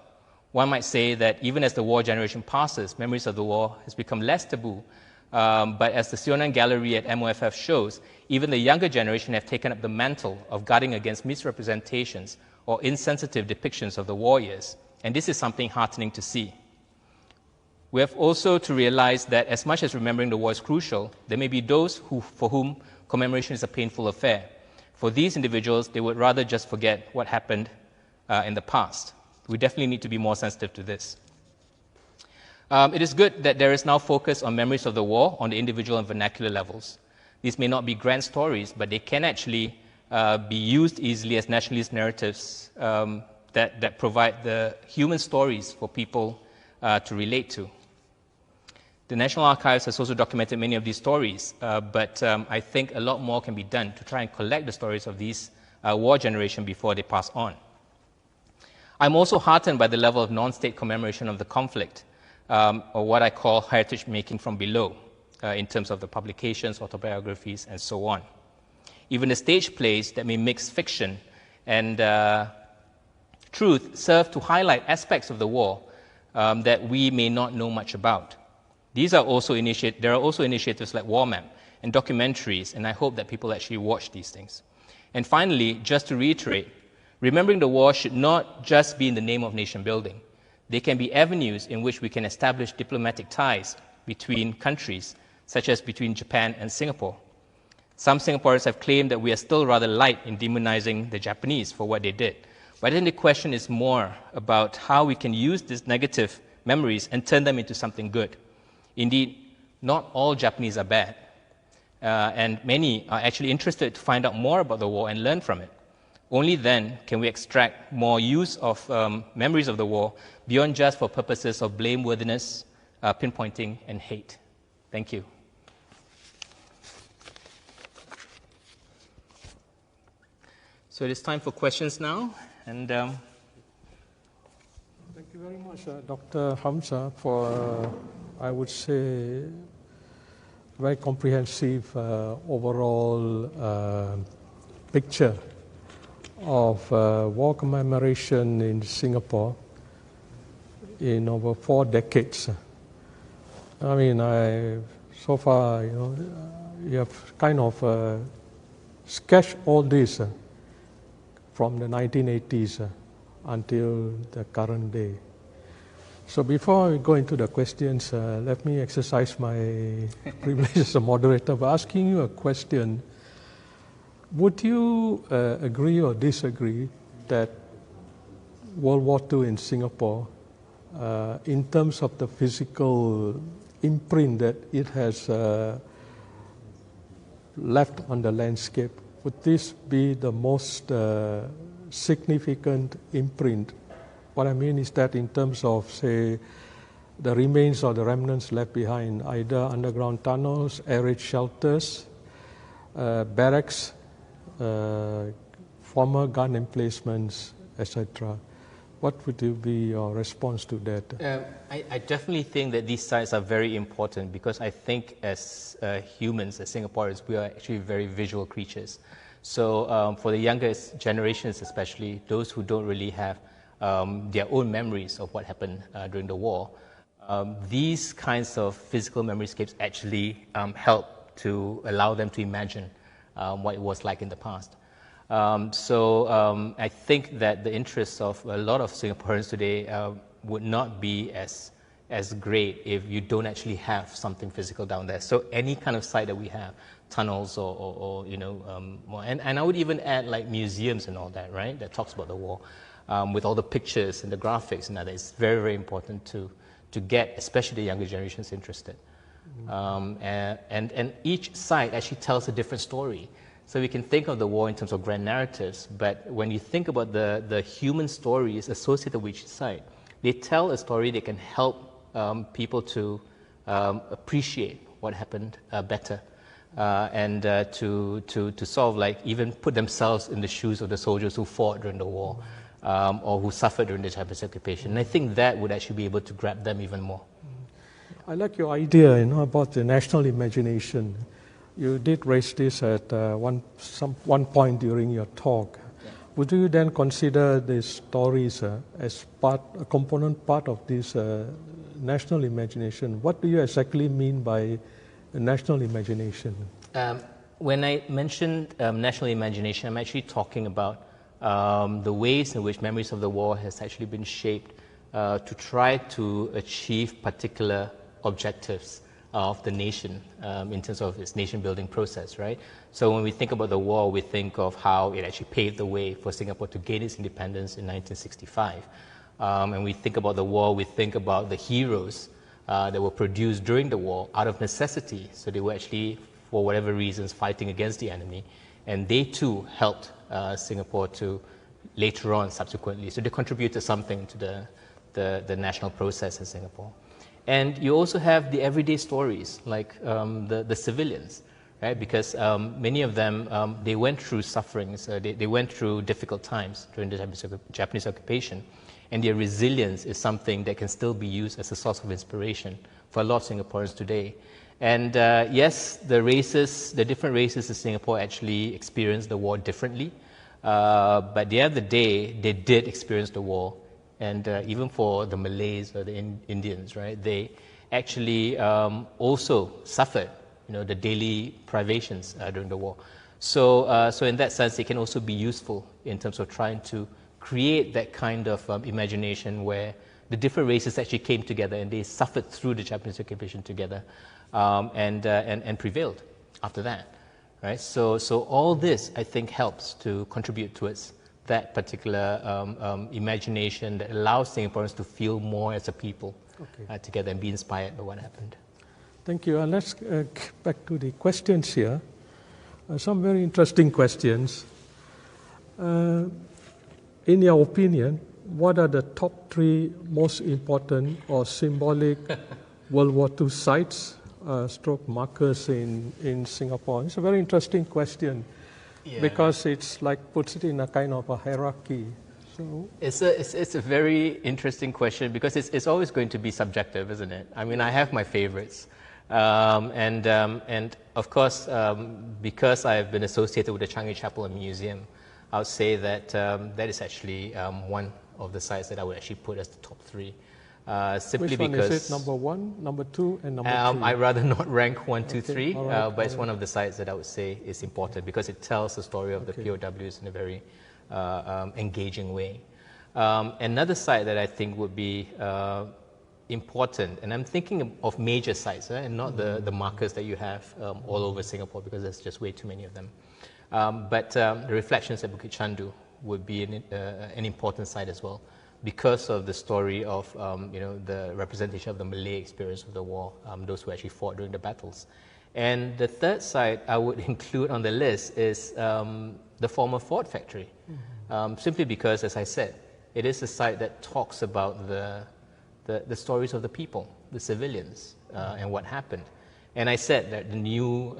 One might say that even as the war generation passes, memories of the war has become less taboo. But as the Sionan Gallery at MOFF shows, even the younger generation have taken up the mantle of guarding against misrepresentations or insensitive depictions of the war years. And this is something heartening to see. We have also to realize that as much as remembering the war is crucial, there may be those for whom commemoration is a painful affair. For these individuals, they would rather just forget what happened in the past. We definitely need to be more sensitive to this. It is good that there is now focus on memories of the war on the individual and vernacular levels. These may not be grand stories, but they can actually be used easily as nationalist narratives that provide the human stories for people to relate to. The National Archives has also documented many of these stories, but I think a lot more can be done to try and collect the stories of these war generation before they pass on. I'm also heartened by the level of non-state commemoration of the conflict, or what I call heritage making from below, in terms of the publications, autobiographies, and so on. Even the stage plays that may mix fiction and truth serve to highlight aspects of the war that we may not know much about. There are also initiatives like War Map and documentaries, and I hope that people actually watch these things. And finally, just to reiterate, remembering the war should not just be in the name of nation building. They can be avenues in which we can establish diplomatic ties between countries, such as between Japan and Singapore. Some Singaporeans have claimed that we are still rather light in demonizing the Japanese for what they did. But I think the question is more about how we can use these negative memories and turn them into something good. Indeed, not all Japanese are bad, and many are actually interested to find out more about the war and learn from it. Only then can we extract more use of memories of the war beyond just for purposes of blameworthiness, pinpointing, and hate. Thank you. So it is time for questions now, and thank you very much, Dr. Hamzah, for, I would say, very comprehensive overall picture of war commemoration in Singapore in over 4 decades. I mean, so far, you have kind of sketched all this from the 1980s until the current day. So before we go into the questions, let me exercise my privilege as a moderator by asking you a question. Would you agree or disagree that World War II in Singapore, in terms of the physical imprint that it has left on the landscape, would this be the most significant imprint? What I mean is that in terms of, say, the remains or the remnants left behind, either underground tunnels, air raid shelters, barracks, former gun emplacements, etc. What would be your response to that? I definitely think that these sites are very important because I think as humans, as Singaporeans, we are actually very visual creatures. So for the younger generations especially, those who don't really have their own memories of what happened during the war, these kinds of physical memoryscapes actually help to allow them to imagine what it was like in the past. So I think that the interests of a lot of Singaporeans today would not be as great if you don't actually have something physical down there. So any kind of site that we have, tunnels or and I would even add like museums and all that, right? That talks about the war, with all the pictures and the graphics and that. It's very, very important to get, especially the younger generations, interested. And each site actually tells a different story. So we can think of the war in terms of grand narratives, but when you think about the human stories associated with each site, they tell a story that can help people to appreciate what happened better, and to sort of like even put themselves in the shoes of the soldiers who fought during the war, or who suffered during the Japanese occupation. And I think that would actually be able to grab them even more. I like your idea, about the national imagination. You did raise this at one point during your talk. Yeah. Would you then consider these stories as a component part of this national imagination? What do you exactly mean by national imagination? When I mentioned national imagination, I'm actually talking about the ways in which memories of the war has actually been shaped to try to achieve particular objectives of the nation in terms of its nation-building process, right? So when we think about the war, we think of how it actually paved the way for Singapore to gain its independence in 1965. And we think about the war, we think about the heroes that were produced during the war out of necessity. So they were actually, for whatever reasons, fighting against the enemy. And they too helped Singapore to later on, subsequently. So they contributed something to the national process in Singapore. And you also have the everyday stories, like the civilians, right? Because many of them, they went through sufferings, they went through difficult times during the Japanese occupation, and their resilience is something that can still be used as a source of inspiration for a lot of Singaporeans today. And yes, the different races in Singapore actually experienced the war differently, but at the end of the day, they did experience the war. And even for the Malays or the Indians, right, they actually also suffered, the daily privations during the war. So in that sense, it can also be useful in terms of trying to create that kind of imagination where the different races actually came together and they suffered through the Japanese occupation together and prevailed after that, right? So all this, I think, helps to contribute towards that particular imagination that allows Singaporeans to feel more as a people together and be inspired by what happened. Thank you. Let's get back to the questions here. Some very interesting questions. In your opinion, what are the top 3 most important or symbolic World War II sites, stroke markers in Singapore? It's a very interesting question because it's like puts it in a kind of a hierarchy. So it's a very interesting question because it's always going to be subjective, isn't it? I mean, I have my favorites. And of course, because I've been associated with the Changi Chapel and Museum, I would say that that is actually one of the sites that I would actually put as the top 3. Simply which one because is it? Number 1, number 2, and number 3? I'd rather not rank 1, 2, 3, right, but it's one of the sites that I would say is important because it tells the story of the POWs in a very engaging way. Another site that I think would be important, and I'm thinking of major sites, and not the markers that you have all over Singapore because there's just way too many of them. But the reflections at Bukit Chandu would be an important site as well because of the story of the representation of the Malay experience of the war, those who actually fought during the battles. And the third site I would include on the list is the former Ford factory, simply because, as I said, it is a site that talks about the stories of the people, the civilians, and what happened. And I said that the new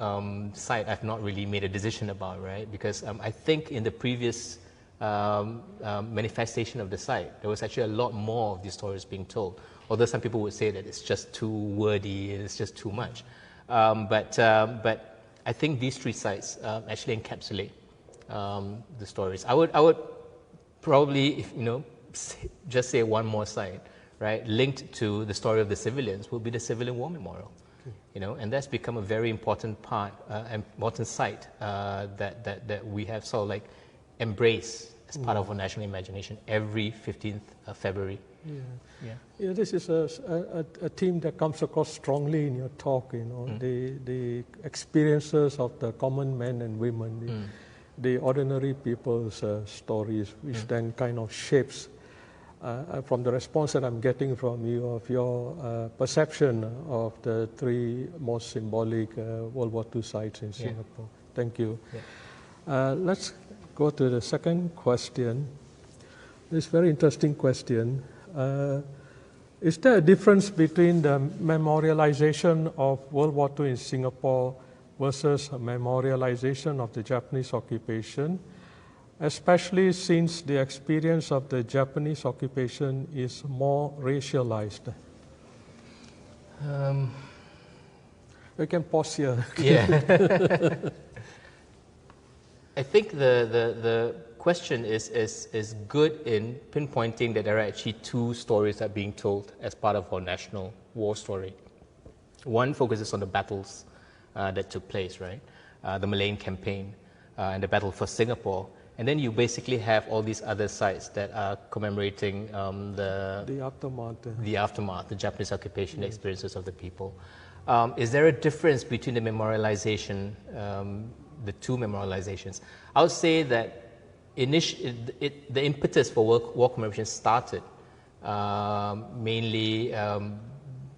site I've not really made a decision about, right? Because I think in the previous manifestation of the site, there was actually a lot more of these stories being told. Although some people would say that it's just too wordy, it's just too much. But I think these 3 sites actually encapsulate the stories. I would probably, just say one more site, right? Linked to the story of the civilians will be the Civilian War Memorial. And that's become a very important part, important site that we have sort of like embraced as part of our national imagination every 15th of February. Yeah, this is a theme that comes across strongly in your talk. The experiences of the common men and women, the ordinary people's stories, which then kind of shapes. From the response that I'm getting from you of your perception of the 3 most symbolic World War II sites in Singapore. Thank you. Let's go to the second question. This very interesting question. Is there a difference between the memorialization of World War II in Singapore versus memorialization of the Japanese occupation? Especially since the experience of the Japanese occupation is more racialized. We can pause here. I think the question is good in pinpointing that there are actually 2 stories that are being told as part of our national war story. One focuses on the battles that took place, right? The Malayan campaign and the battle for Singapore. And then you basically have all these other sites that are commemorating the aftermath, the Japanese occupation experiences of the people. Is there a difference between the memorialization, the 2 memorializations? I would say that the impetus for war commemoration started mainly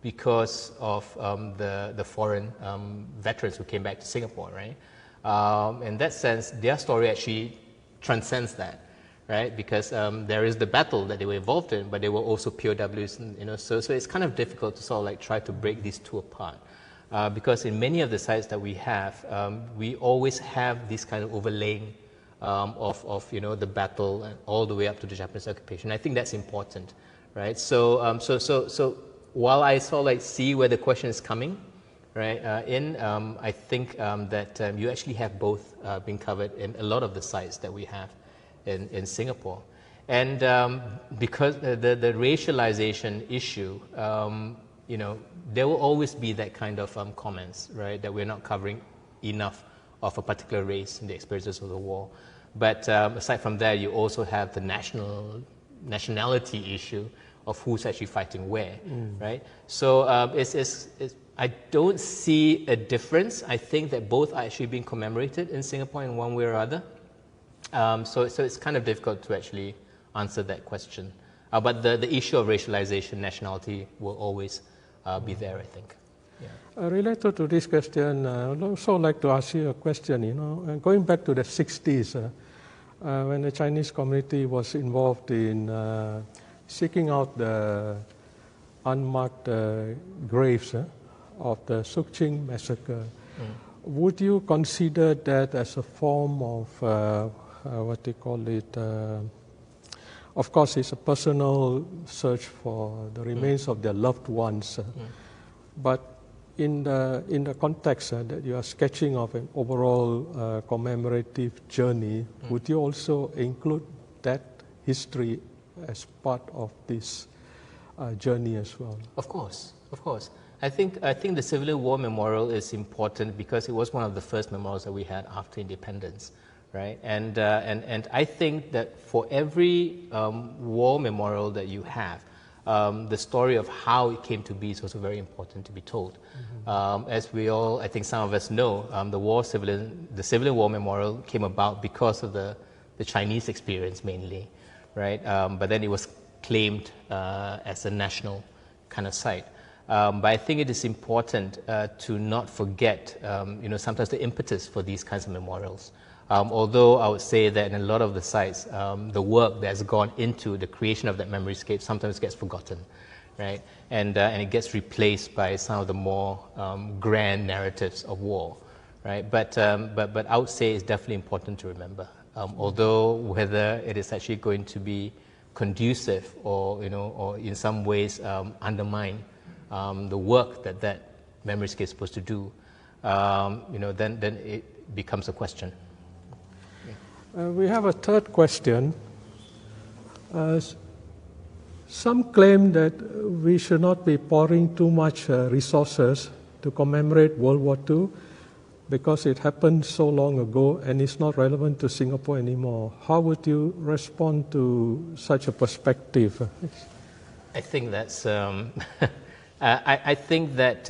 because of the foreign veterans who came back to Singapore, right? In that sense, their story actually transcends that, right? Because there is the battle that they were involved in, but they were also POWs, so it's kind of difficult to sort of like try to break these two apart. Because in many of the sites that we have, we always have this kind of overlaying of the battle and all the way up to the Japanese occupation. I think that's important, right? So while I sort of like see where the question is coming, right, I think that you actually have both being covered in a lot of the sites that we have in Singapore. And because the racialization issue, there will always be that kind of comments, right, that we're not covering enough of a particular race in the experiences of the war. But aside from that, you also have the nationality issue of who's actually fighting where, right? So I don't see a difference. I think that both are actually being commemorated in Singapore in one way or other. So it's kind of difficult to actually answer that question. But the issue of racialization, nationality will always be there, I think. Yeah. Related to this question, I'd also like to ask you a question. Going back to the 60s, when the Chinese community was involved in seeking out the unmarked graves of the Sukching massacre, would you consider that as a form of what they call it? Of course, it's a personal search for the remains of their loved ones, but in the context that you are sketching of an overall commemorative journey, would you also include that history as part of this journey as well? Of course. I think the Civilian War Memorial is important because it was one of the first memorials that we had after independence, right? And I think that for every war memorial that you have, the story of how it came to be is also very important to be told. As we all, I think some of us know, the Civilian War Memorial came about because of the Chinese experience mainly, right? But then it was claimed as a national kind of site. But I think it is important to not forget, sometimes the impetus for these kinds of memorials. Although I would say that in a lot of the sites, the work that's gone into the creation of that memoryscape sometimes gets forgotten, right? And it gets replaced by some of the more grand narratives of war, right? But I would say it's definitely important to remember. Although whether it is actually going to be conducive or in some ways undermine the work that memoryscape is supposed to do, then it becomes a question. We have a third question. Some claim that we should not be pouring too much resources to commemorate World War II because it happened so long ago and it's not relevant to Singapore anymore. How would you respond to such a perspective? I think that's... I think that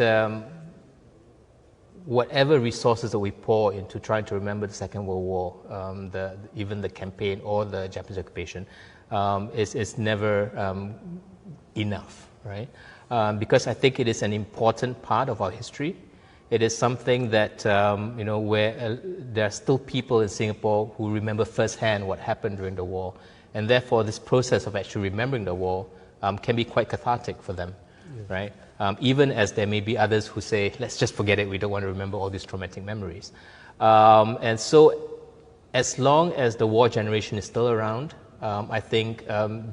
whatever resources that we pour into trying to remember the Second World War, even the campaign or the Japanese occupation, is never enough, right? Because I think it is an important part of our history. It is something that, where there are still people in Singapore who remember firsthand what happened during the war. And therefore, this process of actually remembering the war can be quite cathartic for them, right? Even as there may be others who say, let's just forget it, we don't want to remember all these traumatic memories. And so, as long as the war generation is still around, I think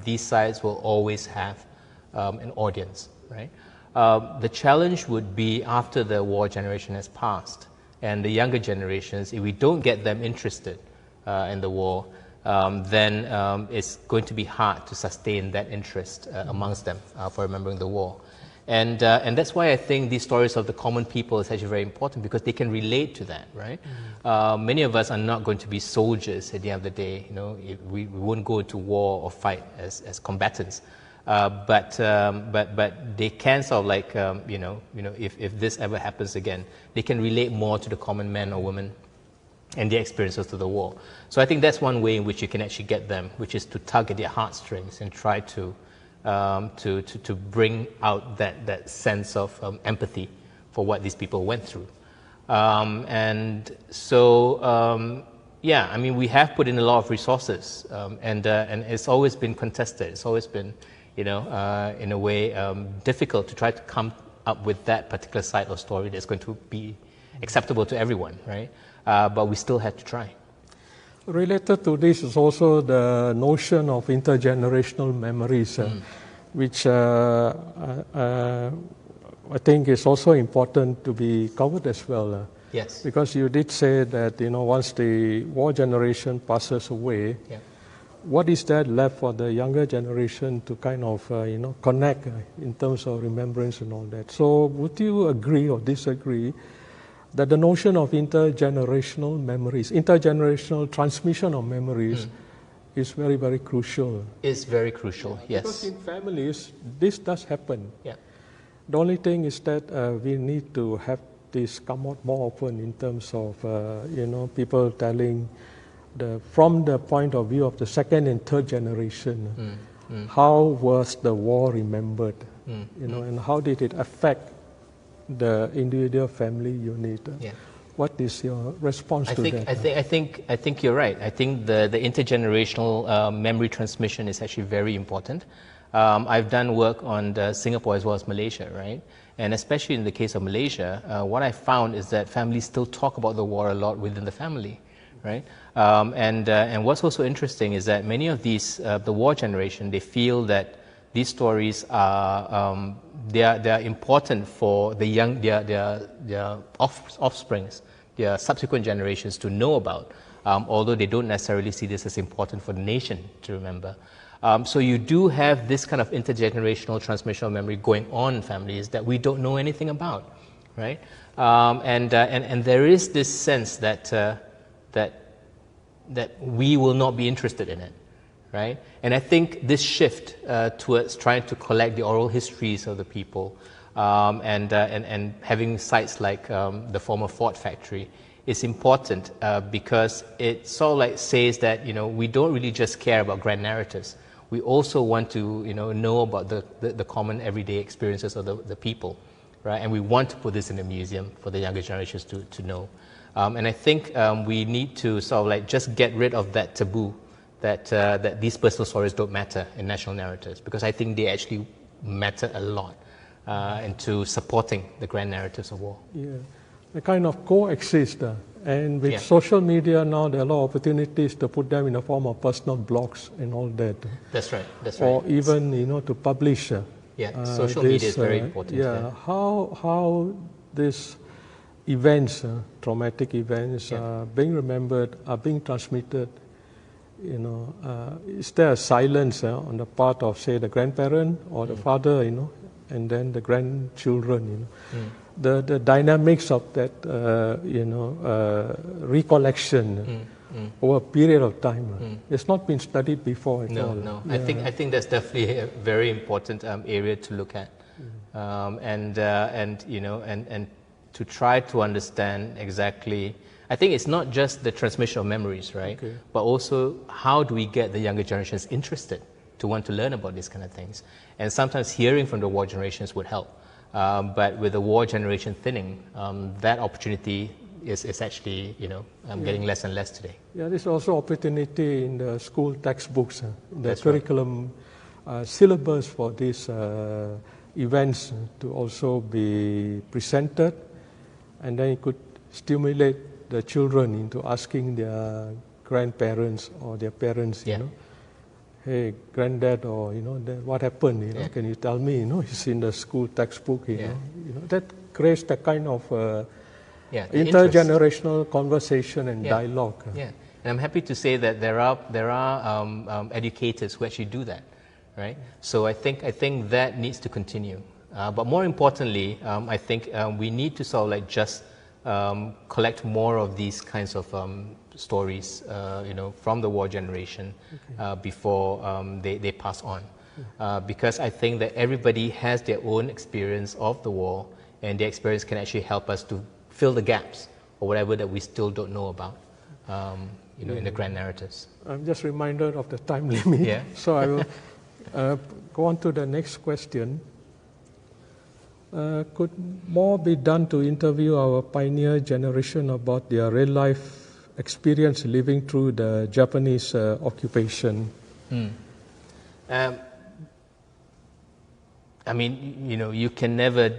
these sites will always have an audience, right? The challenge would be after the war generation has passed, and the younger generations, if we don't get them interested in the war, then it's going to be hard to sustain that interest amongst them for remembering the war. And that's why I think these stories of the common people is actually very important, because they can relate to that, right? Many of us are not going to be soldiers at the end of the day. We won't go to war or fight as combatants. But they can sort of like, if this ever happens again, they can relate more to the common man or woman and their experiences of the war. So I think that's one way in which you can actually get them, which is to tug at their heartstrings and try to bring out that sense of empathy for what these people went through. And so Yeah, I mean, we have put in a lot of resources, and it's always been contested. It's always been, in a way, difficult to try to come up with that particular site or story that's going to be acceptable to everyone, right? But we still have to try. Related to this is also the notion of intergenerational memories, which I think is also important to be covered as well. Yes. Because you did say that, once the war generation passes away, what is that left for the younger generation to kind of, connect in terms of remembrance and all that? So would you agree or disagree that the notion of intergenerational memories, intergenerational transmission of memories is very, very crucial? It's very crucial, yes. Because in families, this does happen. Yeah. The only thing is that we need to have this come out more often in terms of, people telling from the point of view of the second and third generation, how was the war remembered, and how did it affect the individual family unit? Yeah. What is your response to that? I think you're right. I think the intergenerational memory transmission is actually very important. I've done work on Singapore as well as Malaysia, right? And especially in the case of Malaysia, what I found is that families still talk about the war a lot within the family, right? And what's also interesting is that many of these, the war generation, they feel that these stories are they are important for the young, their offsprings, their subsequent generations to know about, although they don't necessarily see this as important for the nation to remember. So you do have this kind of intergenerational transmission of memory going on in families that we don't know anything about, right? And there is this sense that we will not be interested in it, right? And I think this shift towards trying to collect the oral histories of the people and having sites like the former Ford factory is important because it sort of like says that we don't really just care about grand narratives. We also want to know about the common everyday experiences of the people, right? And we want to put this in a museum for the younger generations to know. And I think we need to sort of like just get rid of that taboo that these personal stories don't matter in national narratives, because I think they actually matter a lot into supporting the grand narratives of war. Yeah, they kind of coexist. And with social media now, there are a lot of opportunities to put them in the form of personal blogs and all that. That's right. That's right. Or even to publish. Social media is very important. How these events, traumatic events, are being remembered, are being transmitted. Is there a silence on the part of, say, the grandparent or the father, and then the grandchildren, The dynamics of that, recollection over a period of time. It's not been studied before at all. No. I think that's definitely a very important area to look at, and to try to understand exactly. I think it's not just the transmission of memories, right? Okay. But also how do we get the younger generations interested to want to learn about these kind of things? And sometimes hearing from the war generations would help. But with the war generation thinning, that opportunity is actually, getting less and less today. Yeah, there's also opportunity in the school textbooks, the curriculum syllabus for these events to also be presented, and then it could stimulate the children into asking their grandparents or their parents, hey, granddad, or what happened? Can you tell me? It's in the school textbook. That creates the kind of intergenerational conversation and dialogue. Yeah, and I'm happy to say that there are educators who actually do that, right? So I think that needs to continue. But more importantly, I think we need to sort of like just collect more of these kinds of stories, from the war generation before they pass on. Because I think that everybody has their own experience of the war, and their experience can actually help us to fill the gaps or whatever that we still don't know about, in the grand narratives. I'm just reminded of the time limit, so I will go on to the next question. Could more be done to interview our pioneer generation about their real life experience living through the Japanese occupation? I mean, you know, you can never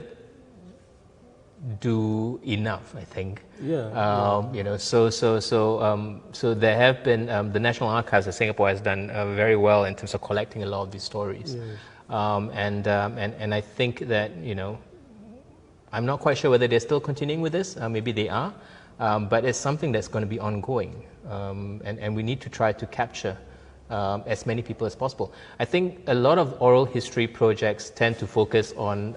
do enough, I think. You know, so there have been the National Archives of Singapore has done very well in terms of collecting a lot of these stories, and I think that, you know, I'm not quite sure whether they're still continuing with this. Maybe they are, but it's something that's going to be ongoing, and we need to try to capture as many people as possible. I think a lot of oral history projects tend to focus on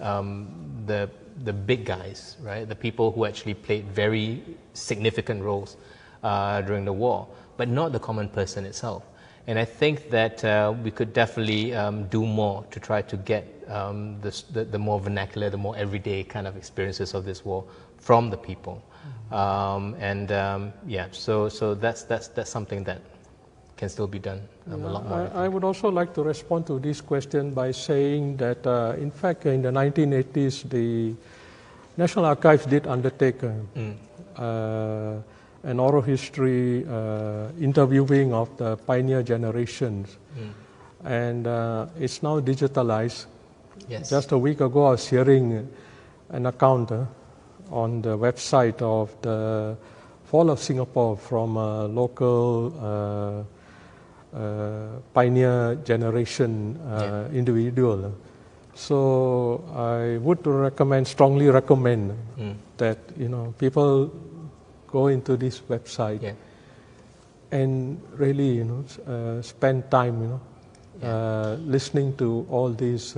the big guys, right? The people who actually played very significant roles during the war, but not the common person itself. And I think that we could definitely do more to try to get the more vernacular, the more everyday kind of experiences of this war from the people. Yeah, so that's something that can still be done a lot more. I would also like to respond to this question by saying that, in fact, in the 1980s, the National Archives did undertake an oral history interviewing of the pioneer generations. And it's now digitalized. Yes. Just a week ago, I was hearing an account on the website of the fall of Singapore from a local pioneer generation individual. So I would strongly recommend that, you know, people go into this website and really, you know, spend time, you know, listening to all these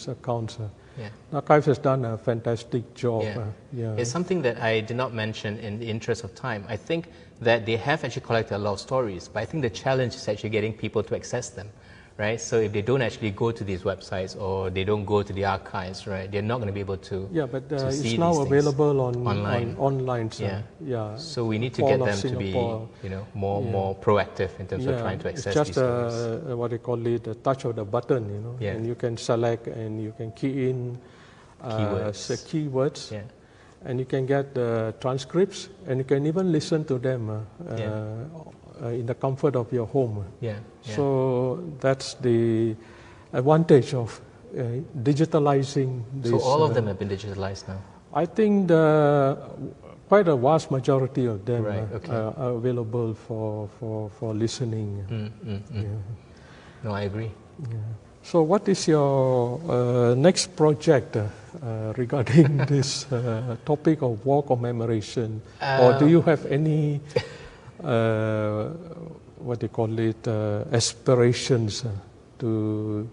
accounts. The Archives has done a fantastic job. It's something that I did not mention in the interest of time. I think that they have actually collected a lot of stories, but I think the challenge is actually getting people to access them, right? So if they don't actually go to these websites or they don't go to the archives, right, they're not going to be able to but to it's see now these available online. So we need to get them to be, you know, more proactive in terms of trying to access these stories. It's just what they call it, the touch of the button, you know, and you can select and you can key in keywords. And you can get the transcripts, and you can even listen to them in the comfort of your home. So that's the advantage of digitalizing this. So all of them have been digitalized now? I think quite a vast majority of them are available for listening. No, I agree. So what is your next project regarding this topic of war commemoration? Or do you have any, what they call it, aspirations to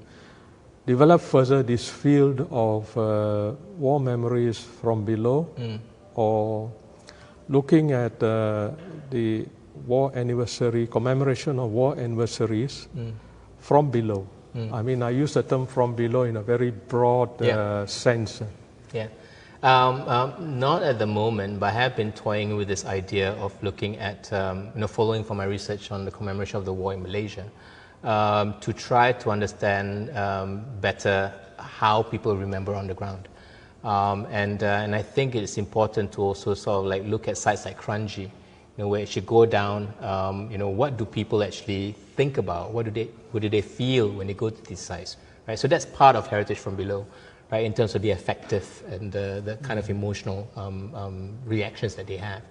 develop further this field of war memories from below, or looking at the war anniversary, commemoration of war anniversaries from below? I mean, I use the term from below in a very broad sense. Not at the moment, but I have been toying with this idea of looking at, you know, following from my research on the commemoration of the war in Malaysia, to try to understand better how people remember on the ground. And I think it's important to also sort of like look at sites like Changi, you know, where it should go down, you know, what do people actually think about? What do they feel when they go to these sites, right? So that's part of Heritage from Below, right, in terms of the affective and the kind of emotional reactions that they have.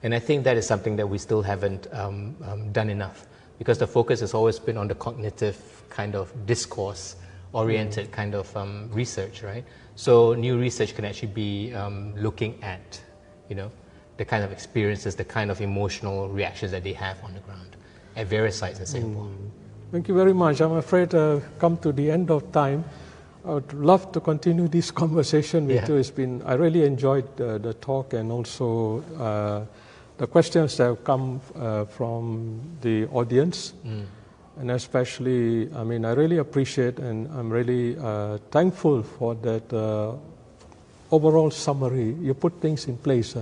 And I think that is something that we still haven't done enough, because the focus has always been on the cognitive kind of discourse-oriented kind of research, right? So new research can actually be looking at, you know, the kind of experiences, the kind of emotional reactions that they have on the ground at various sites in Singapore. Thank you very much. I'm afraid come to the end of time. I would love to continue this conversation with you. It's been, I really enjoyed the talk, and also the questions that have come from the audience. And especially, I mean, I really appreciate, and I'm really thankful for that overall summary. You put things in place.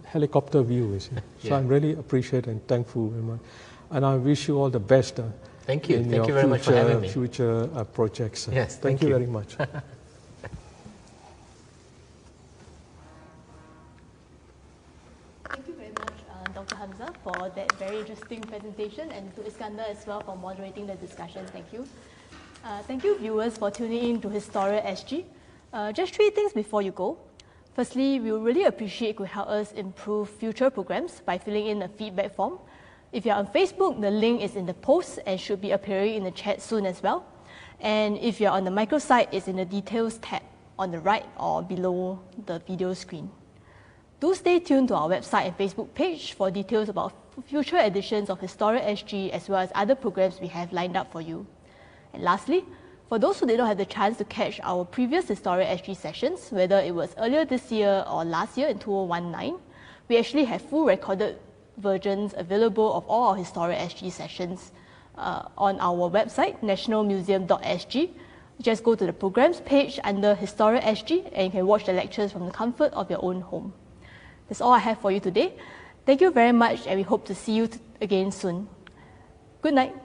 Helicopter view, so I'm really appreciate and thankful very much. And I wish you all the best. Thank you. Thank you very much for having me. Future projects. Yes, thank you very much. Thank you very much, interesting presentation, and to Iskander as well for moderating the discussion. Thank you. Thank you, viewers, for tuning in to HistoriaSG. Just 3 things before you go. Firstly, we would really appreciate if you could help us improve future programs by filling in a feedback form. If you're on Facebook, the link is in the post and should be appearing in the chat soon as well. And if you're on the microsite, it's in the details tab on the right or below the video screen. Do stay tuned to our website and Facebook page for details about future editions of HistoriaSG as well as other programs we have lined up for you. And lastly, for those who did not have the chance to catch our previous HistoriaSG sessions, whether it was earlier this year or last year in 2019, we actually have full recorded versions available of all our HistoriaSG sessions on our website, nationalmuseum.sg. Just go to the programs page under HistoriaSG and you can watch the lectures from the comfort of your own home. That's all I have for you today. Thank you very much, and we hope to see you again soon. Good night.